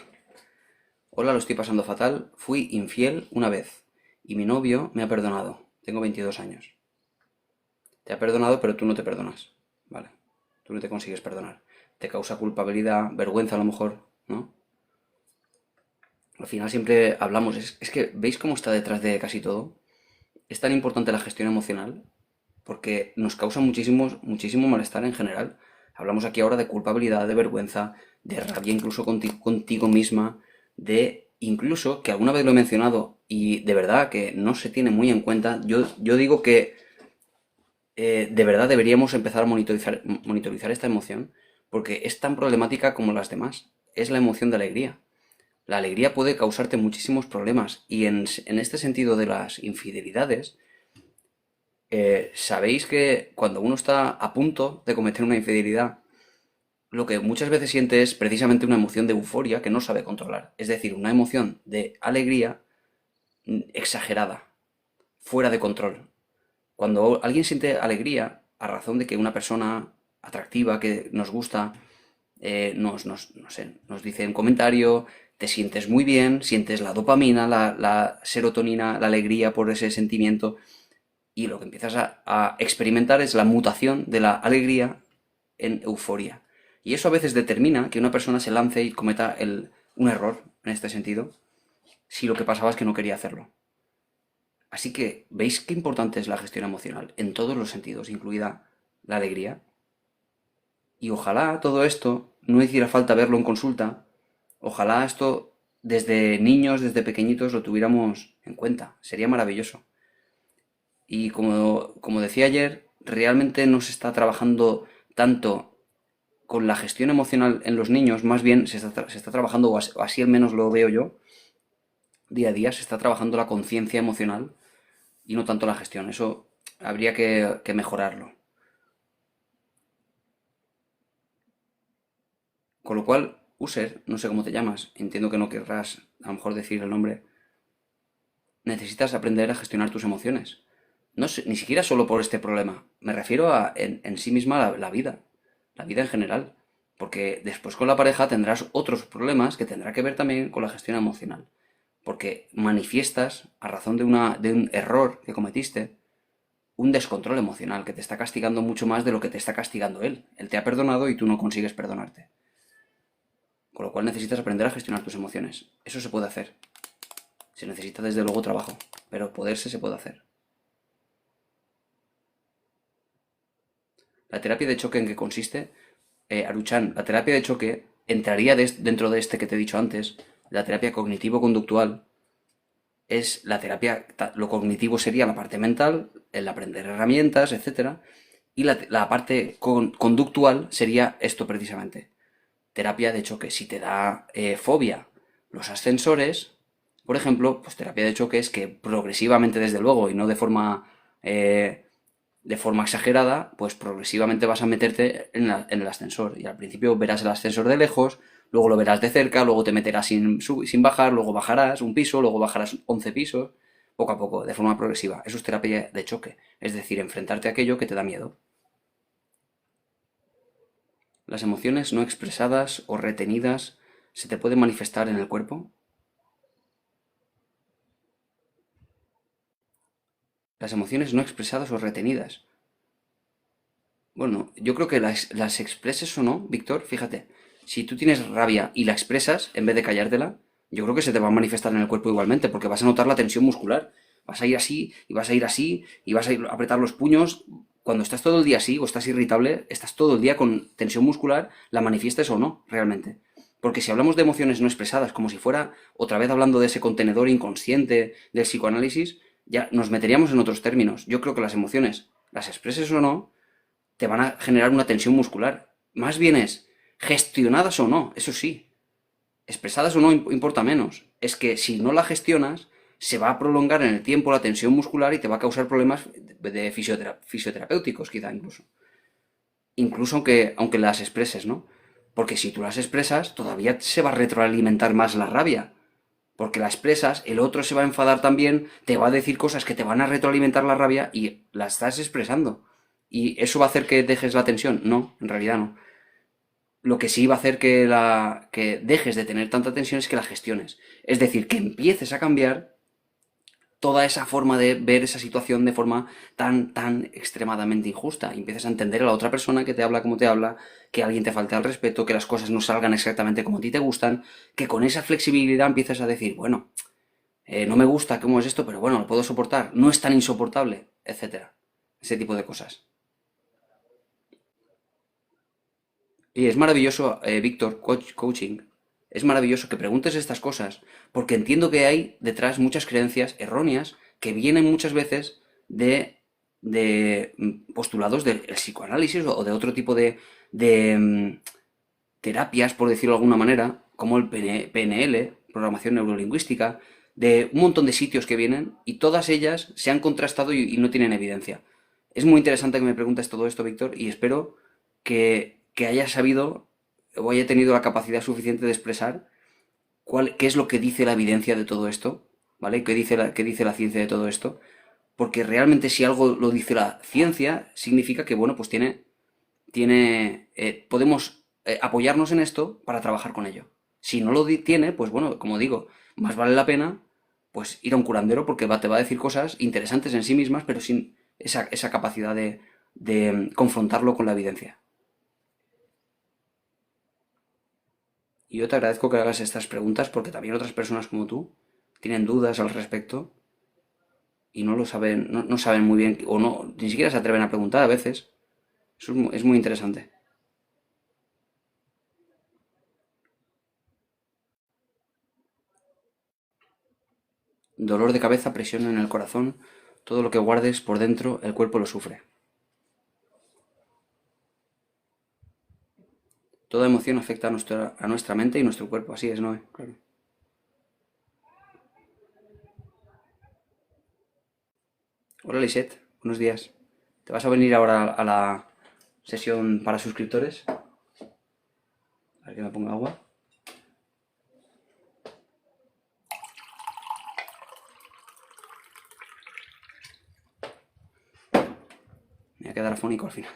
Hola, lo estoy pasando fatal. Fui infiel una vez y mi novio me ha perdonado. Tengo 22 años. Te ha perdonado, pero tú no te perdonas. Vale. Tú no te consigues perdonar. Te causa culpabilidad, vergüenza a lo mejor, ¿no? Al final siempre hablamos. Es que, ¿veis cómo está detrás de casi todo? Es tan importante la gestión emocional porque nos causa muchísimo malestar en general. Hablamos aquí ahora de culpabilidad, de vergüenza, de rabia incluso contigo misma, de incluso, que alguna vez lo he mencionado y de verdad que no se tiene muy en cuenta, yo digo que de verdad deberíamos empezar a monitorizar esta emoción porque es tan problemática como las demás. Es la emoción de alegría. La alegría puede causarte muchísimos problemas y en este sentido de las infidelidades, sabéis que cuando uno está a punto de cometer una infidelidad, lo que muchas veces siente es precisamente una emoción de euforia que no sabe controlar. Es decir, una emoción de alegría exagerada, fuera de control. Cuando alguien siente alegría a razón de que una persona atractiva que nos gusta no sé, nos dice un comentario, te sientes muy bien, sientes la dopamina, la serotonina, la alegría por ese sentimiento y lo que empiezas a experimentar es la mutación de la alegría en euforia. Y eso a veces determina que una persona se lance y cometa un error en este sentido, si lo que pasaba es que no quería hacerlo. Así que, ¿veis qué importante es la gestión emocional? En todos los sentidos, incluida la alegría. Y ojalá todo esto no hiciera falta verlo en consulta. Ojalá esto desde niños, desde pequeñitos, lo tuviéramos en cuenta. Sería maravilloso. Y como decía ayer, realmente no se está trabajando tanto con la gestión emocional en los niños, más bien se está trabajando, o así al menos lo veo yo, día a día, se está trabajando la conciencia emocional y no tanto la gestión. Eso habría que mejorarlo. Con lo cual, User, no sé cómo te llamas, entiendo que no querrás a lo mejor decir el nombre, necesitas aprender a gestionar tus emociones. No sé, ni siquiera solo por este problema. Me refiero a en sí misma la vida en general. Porque después con la pareja tendrás otros problemas que tendrá que ver también con la gestión emocional. Porque manifiestas, a razón de un error que cometiste, un descontrol emocional que te está castigando mucho más de lo que te está castigando él. Él te ha perdonado y tú no consigues perdonarte. Con lo cual necesitas aprender a gestionar tus emociones. Eso se puede hacer. Se necesita desde luego trabajo, pero poderse se puede hacer. La terapia de choque en qué consiste, Aruchan, la terapia de choque entraría dentro de este que te he dicho antes, la terapia cognitivo-conductual. Es la terapia, lo cognitivo sería la parte mental, el aprender herramientas, etcétera, y la parte conductual sería esto precisamente. Terapia de choque. Si te da fobia los ascensores, por ejemplo, pues terapia de choque es que progresivamente, desde luego, y no eh, de forma exagerada, pues progresivamente vas a meterte en el ascensor. Y al principio verás el ascensor de lejos, luego lo verás de cerca, luego te meterás sin bajar, luego bajarás un piso, luego bajarás 11 pisos, poco a poco, de forma progresiva. Eso es terapia de choque, es decir, enfrentarte a aquello que te da miedo. Las emociones no expresadas o retenidas se te pueden manifestar en el cuerpo. Las emociones no expresadas o retenidas. Bueno, yo creo que las expreses o no, Víctor, fíjate, si tú tienes rabia y la expresas en vez de callártela, yo creo que se te va a manifestar en el cuerpo igualmente, porque vas a notar la tensión muscular, vas a ir así, y vas a ir así, y vas a ir a apretar los puños. Cuando estás todo el día así o estás irritable, estás todo el día con tensión muscular, la manifiestes o no, realmente. Porque si hablamos de emociones no expresadas, como si fuera otra vez hablando de ese contenedor inconsciente del psicoanálisis, ya nos meteríamos en otros términos. Yo creo que las emociones, las expreses o no, te van a generar una tensión muscular. Más bien es gestionadas o no, eso sí. Expresadas o no importa menos. Es que si no la gestionas, se va a prolongar en el tiempo la tensión muscular y te va a causar problemas de fisioterapéuticos, quizá incluso. Incluso aunque las expreses, ¿no? Porque si tú las expresas, todavía se va a retroalimentar más la rabia. Porque la expresas, el otro se va a enfadar también, te va a decir cosas que te van a retroalimentar la rabia y la estás expresando. ¿Y eso va a hacer que dejes la tensión? No, en realidad no. Lo que sí va a hacer que dejes de tener tanta tensión es que la gestiones. Es decir, que empieces a cambiar toda esa forma de ver esa situación de forma tan extremadamente injusta. Y empiezas a entender a la otra persona que te habla como te habla, que alguien te falte al respeto, que las cosas no salgan exactamente como a ti te gustan, que con esa flexibilidad empiezas a decir, bueno, no me gusta cómo es esto, pero bueno, lo puedo soportar, no es tan insoportable, etcétera. Ese tipo de cosas. Y es maravilloso, Víctor, coaching, es maravilloso que preguntes estas cosas, porque entiendo que hay detrás muchas creencias erróneas que vienen muchas veces de postulados del psicoanálisis o de otro tipo de terapias, por decirlo de alguna manera, como el PNL, programación neurolingüística, de un montón de sitios que vienen y todas ellas se han contrastado y no tienen evidencia. Es muy interesante que me preguntes todo esto, Víctor, y espero que haya sabido o haya tenido la capacidad suficiente de expresar qué es lo que dice la evidencia de todo esto, ¿vale? Qué dice la ciencia de todo esto. Porque realmente si algo lo dice la ciencia, significa que, bueno, pues podemos apoyarnos en esto para trabajar con ello. Si no lo tiene, pues bueno, como digo, más vale la pena pues ir a un curandero porque te va a decir cosas interesantes en sí mismas, pero sin esa capacidad de confrontarlo con la evidencia. Y yo te agradezco que hagas estas preguntas porque también otras personas como tú tienen dudas al respecto y no lo saben, no saben muy bien o no, ni siquiera se atreven a preguntar a veces. Eso es muy interesante. Dolor de cabeza, presión en el corazón, todo lo que guardes por dentro, el cuerpo lo sufre. Toda emoción afecta a nuestra mente y nuestro cuerpo, así es, ¿no? Claro. Hola Lisette, buenos días. ¿Te vas a venir ahora a la sesión para suscriptores? A ver que me ponga agua. Me voy a quedar afónico al final.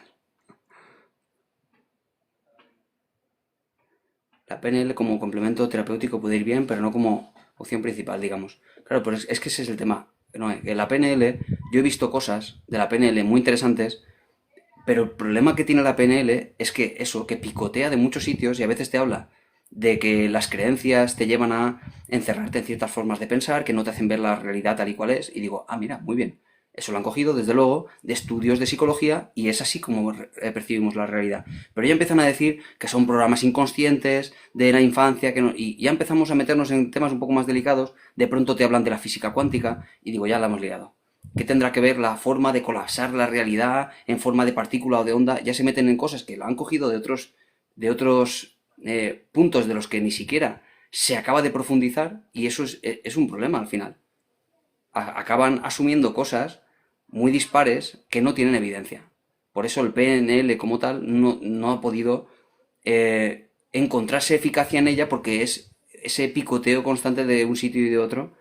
La PNL como complemento terapéutico puede ir bien, pero no como opción principal, digamos. Claro, pero es que ese es el tema. No, en la PNL, yo he visto cosas de la PNL muy interesantes, pero el problema que tiene la PNL es que eso, que picotea de muchos sitios y a veces te habla de que las creencias te llevan a encerrarte en ciertas formas de pensar, que no te hacen ver la realidad tal y cual es, y digo, ah, mira, muy bien. Eso lo han cogido, desde luego, de estudios de psicología y es así como percibimos la realidad. Pero ya empiezan a decir que son programas inconscientes de la infancia, y ya empezamos a meternos en temas un poco más delicados. De pronto te hablan de la física cuántica y digo, ya la hemos liado. ¿Qué tendrá que ver la forma de colapsar la realidad en forma de partícula o de onda? Ya se meten en cosas que lo han cogido de otros puntos de los que ni siquiera se acaba de profundizar y eso es un problema al final. Acaban asumiendo cosas muy dispares que no tienen evidencia. Por eso el PNL como tal no ha podido encontrarse eficacia en ella porque es ese picoteo constante de un sitio y de otro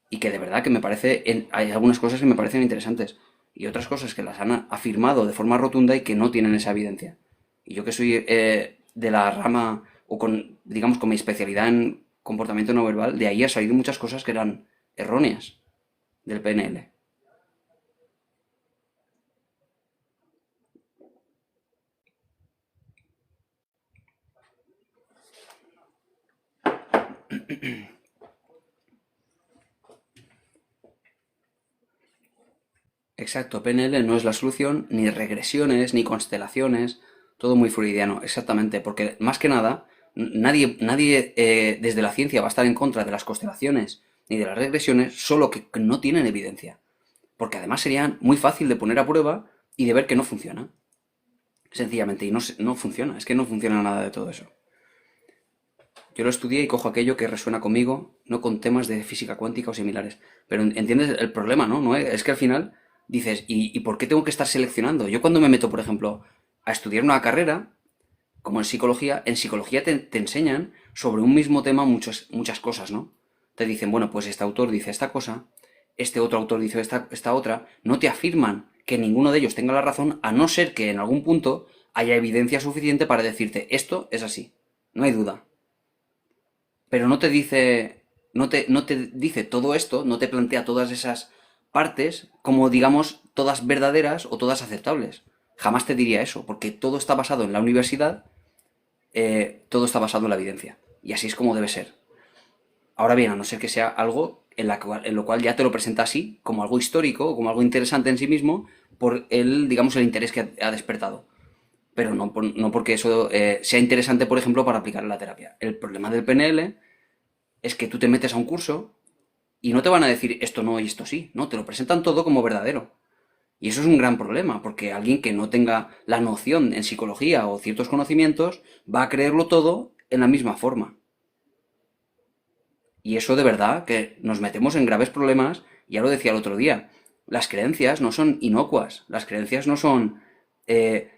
y que de verdad que hay algunas cosas que me parecen interesantes y otras cosas que las han afirmado de forma rotunda y que no tienen esa evidencia. Y yo que soy de la rama o digamos, con mi especialidad en comportamiento no verbal, de ahí ha salido muchas cosas que eran erróneas del PNL. Exacto, PNL no es la solución, ni regresiones, ni constelaciones, todo muy freudiano, exactamente, porque más que nada, nadie desde la ciencia va a estar en contra de las constelaciones ni de las regresiones, solo que no tienen evidencia, porque además serían muy fácil de poner a prueba y de ver que no funciona, sencillamente, y no, no funciona, es que no funciona nada de todo eso. Yo lo estudié y cojo aquello que resuena conmigo, no con temas de física cuántica o similares. Pero entiendes el problema, ¿no? No es que al final dices, ¿y por qué tengo que estar seleccionando? Yo cuando me meto, por ejemplo, a estudiar una carrera, como en psicología te enseñan sobre un mismo tema muchas cosas, ¿no? Te dicen, bueno, pues este autor dice esta cosa, este otro autor dice esta otra, no te afirman que ninguno de ellos tenga la razón, a no ser que en algún punto haya evidencia suficiente para decirte, esto es así, no hay duda, pero no te dice todo esto, no te plantea todas esas partes como, digamos, todas verdaderas o todas aceptables. Jamás te diría eso, porque todo está basado en la universidad, todo está basado en la evidencia. Y así es como debe ser. Ahora bien, a no ser que sea algo en lo cual ya te lo presenta así, como algo histórico, como algo interesante en sí mismo, por digamos, el interés que ha despertado. Pero no porque eso sea interesante, por ejemplo, para aplicar en la terapia. El problema del PNL es que tú te metes a un curso y no te van a decir esto no y esto sí, no, te lo presentan todo como verdadero. Y eso es un gran problema, porque alguien que no tenga la noción en psicología o ciertos conocimientos va a creerlo todo en la misma forma. Y eso de verdad que nos metemos en graves problemas, ya lo decía el otro día, las creencias no son inocuas, las creencias no son eh,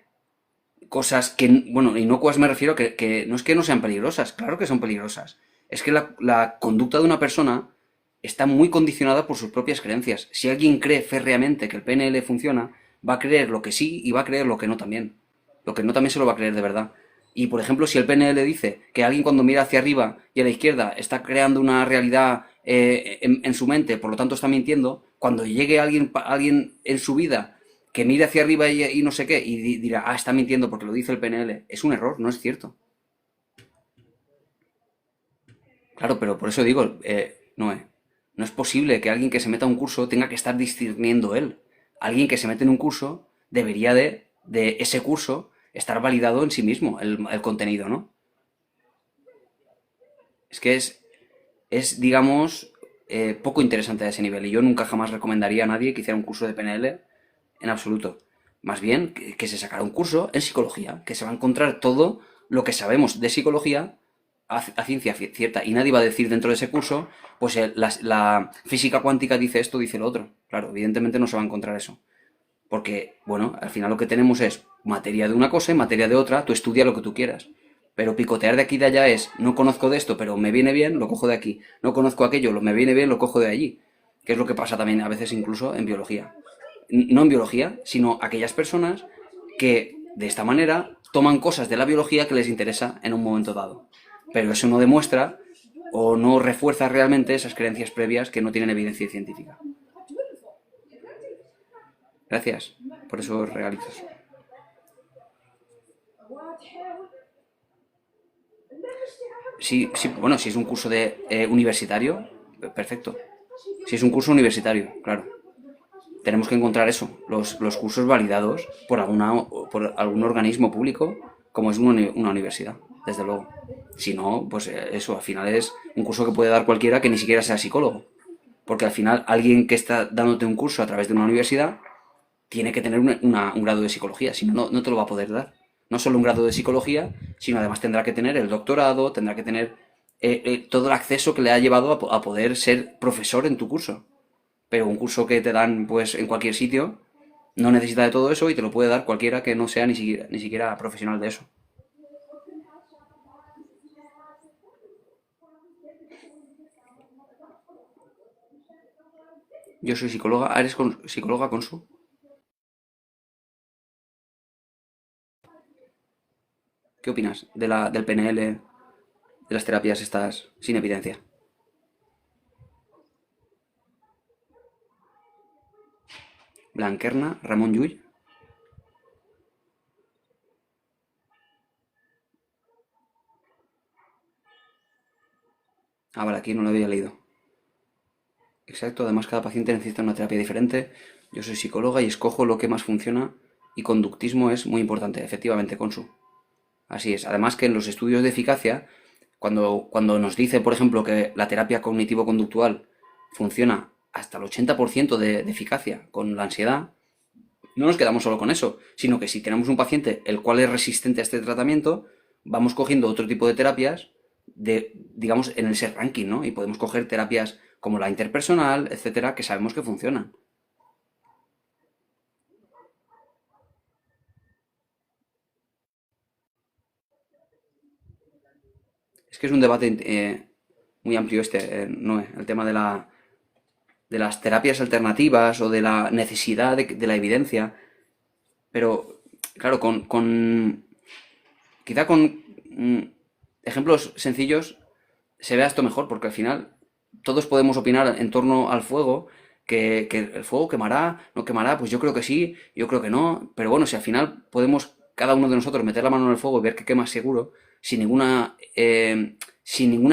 cosas que, bueno, inocuas me refiero a que no es que no sean peligrosas, claro que son peligrosas. Es que la conducta de una persona está muy condicionada por sus propias creencias. Si alguien cree férreamente que el PNL funciona, va a creer lo que sí y va a creer lo que no también. Lo que no también se lo va a creer de verdad. Y por ejemplo, si el PNL dice que alguien cuando mira hacia arriba y a la izquierda está creando una realidad en su mente, por lo tanto está mintiendo, cuando llegue alguien en su vida que mire hacia arriba y no sé qué, y dirá, ah, está mintiendo porque lo dice el PNL. Es un error, no es cierto. Claro, pero por eso digo, Noé, no es posible que alguien que se meta a un curso tenga que estar discerniendo él. Alguien que se mete en un curso debería de ese curso estar validado en sí mismo, el contenido, ¿no? Es que es digamos, poco interesante a ese nivel. Y yo nunca jamás recomendaría a nadie que hiciera un curso de PNL en absoluto. Más bien, que se sacara un curso en psicología, que se va a encontrar todo lo que sabemos de psicología a ciencia cierta. Y nadie va a decir dentro de ese curso, pues la física cuántica dice esto, dice lo otro. Claro, evidentemente no se va a encontrar eso. Porque, bueno, al final lo que tenemos es materia de una cosa y materia de otra, tú estudia lo que tú quieras. Pero picotear de aquí y de allá es, no conozco de esto, pero me viene bien, lo cojo de aquí. No conozco aquello, me viene bien, lo cojo de allí. Que es lo que pasa también a veces incluso en biología. No en biología, sino aquellas personas que de esta manera toman cosas de la biología que les interesa en un momento dado. Pero eso no demuestra o no refuerza realmente esas creencias previas que no tienen evidencia científica. Gracias por esos regalitos. Sí, sí, bueno, si es un curso de universitario, perfecto. Si es un curso universitario, claro. Tenemos que encontrar eso, los cursos validados por algún organismo público, como es una universidad, desde luego. Si no, pues eso, al final es un curso que puede dar cualquiera que ni siquiera sea psicólogo. Porque al final alguien que está dándote un curso a través de una universidad tiene que tener un grado de psicología, si no, no te lo va a poder dar. No solo un grado de psicología, sino además tendrá que tener el doctorado, tendrá que tener todo el acceso que le ha llevado a poder ser profesor en tu curso. Pero un curso que te dan pues en cualquier sitio no necesita de todo eso y te lo puede dar cualquiera que no sea ni siquiera profesional de eso. Yo soy psicóloga, ¿eres psicóloga Consu? ¿Qué opinas del PNL, de las terapias estas sin evidencia? Blanquerna, Ramón Llull. Ah, vale, aquí no lo había leído. Exacto, además cada paciente necesita una terapia diferente. Yo soy psicóloga y escojo lo que más funciona y conductismo es muy importante, efectivamente, Consu. Así es. Además que en los estudios de eficacia, cuando nos dice, por ejemplo, que la terapia cognitivo-conductual funciona hasta el 80% de eficacia con la ansiedad, no nos quedamos solo con eso, sino que si tenemos un paciente el cual es resistente a este tratamiento, vamos cogiendo otro tipo de terapias digamos, en ese ranking, ¿no? Y podemos coger terapias como la interpersonal, etcétera, que sabemos que funcionan. Es que es un debate muy amplio este, Noé, el tema de las terapias alternativas o de la necesidad de la evidencia. Pero, claro, quizá con ejemplos sencillos se vea esto mejor, porque al final todos podemos opinar en torno al fuego, que el fuego quemará, no quemará, pues yo creo que sí, yo creo que no, pero bueno, si al final podemos cada uno de nosotros meter la mano en el fuego y ver que quema seguro, sin ninguna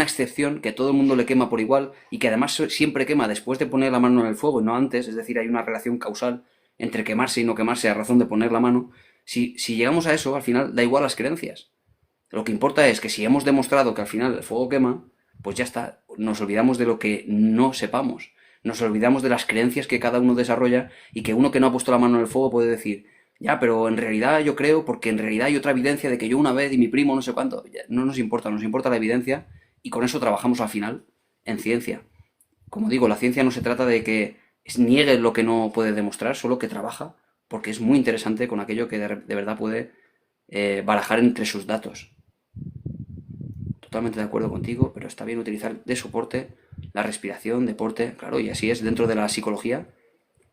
excepción, que todo el mundo le quema por igual y que además siempre quema después de poner la mano en el fuego y no antes, es decir, hay una relación causal entre quemarse y no quemarse a razón de poner la mano. Si llegamos a eso, al final da igual las creencias. Lo que importa es que si hemos demostrado que al final el fuego quema, pues ya está, nos olvidamos de lo que no sepamos, nos olvidamos de las creencias que cada uno desarrolla y que uno que no ha puesto la mano en el fuego puede decir, ya, pero en realidad yo creo, porque en realidad hay otra evidencia de que yo una vez y mi primo no sé cuánto, no nos importa la evidencia y con eso trabajamos al final en ciencia. Como digo, la ciencia no se trata de que niegue lo que no puede demostrar, solo que trabaja, porque es muy interesante con aquello que de verdad puede barajar entre sus datos. Totalmente de acuerdo contigo, pero está bien utilizar de soporte la respiración, deporte, claro, y así es dentro de la psicología.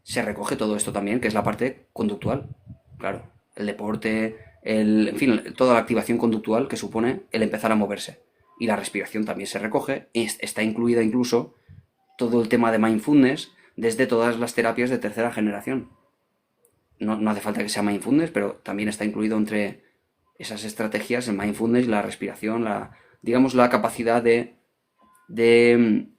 Se recoge todo esto también, que es la parte conductual, claro, el deporte, en fin, toda la activación conductual que supone el empezar a moverse. Y la respiración también se recoge, y está incluida incluso todo el tema de mindfulness desde todas las terapias de tercera generación. No hace falta que sea mindfulness, pero también está incluido entre esas estrategias el mindfulness, la respiración, digamos, la capacidad de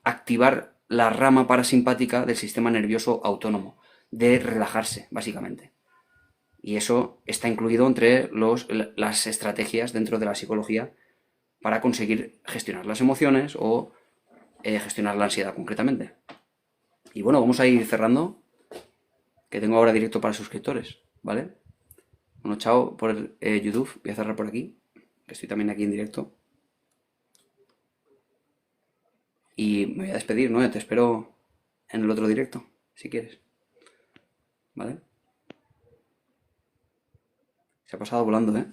activar la rama parasimpática del sistema nervioso autónomo, de relajarse, básicamente. Y eso está incluido entre las estrategias dentro de la psicología para conseguir gestionar las emociones o gestionar la ansiedad concretamente. Y bueno, vamos a ir cerrando, que tengo ahora directo para suscriptores, ¿vale? Bueno, chao por YouTube, voy a cerrar por aquí, que estoy también aquí en directo. Y me voy a despedir, ¿no? Te espero en el otro directo, si quieres, ¿vale? Se ha pasado volando, ¿eh?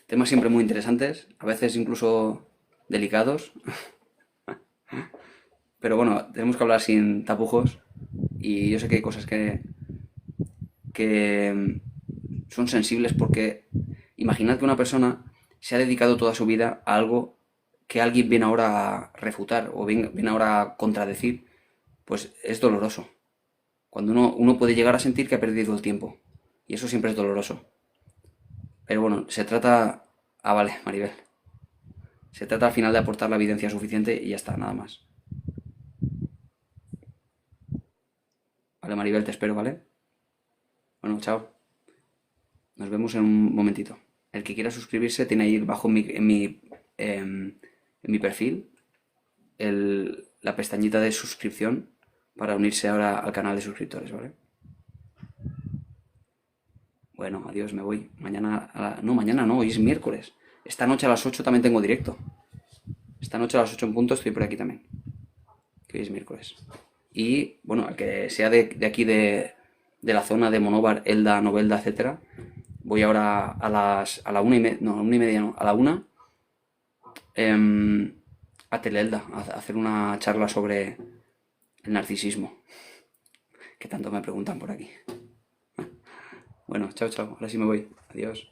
Temas siempre muy interesantes, a veces incluso delicados, pero bueno, tenemos que hablar sin tapujos y yo sé que hay cosas que son sensibles porque imaginad que una persona se ha dedicado toda su vida a algo que alguien viene ahora a refutar o viene ahora a contradecir, pues es doloroso. Cuando uno puede llegar a sentir que ha perdido el tiempo y eso siempre es doloroso. Pero bueno, se trata... Ah, vale, Maribel. Se trata al final de aportar la evidencia suficiente y ya está, nada más. Vale, Maribel, te espero, ¿vale? Bueno, chao. Nos vemos en un momentito. El que quiera suscribirse tiene ahí bajo en mi perfil la pestañita de suscripción para unirse ahora al canal de suscriptores, ¿vale? Bueno, adiós, me voy. No, mañana no, hoy es miércoles. Esta noche a las 8 también tengo directo. Esta noche a las 8 en punto estoy por aquí también. Que hoy es miércoles. Y, bueno, al que sea de aquí de la zona de Monóvar, Elda, Novelda, etcétera, voy ahora a la 1:30, no, a la 1:30 no, a la 1 a Telelda, a hacer una charla sobre el narcisismo, que tanto me preguntan por aquí. Bueno, chao, chao, ahora sí me voy. Adiós.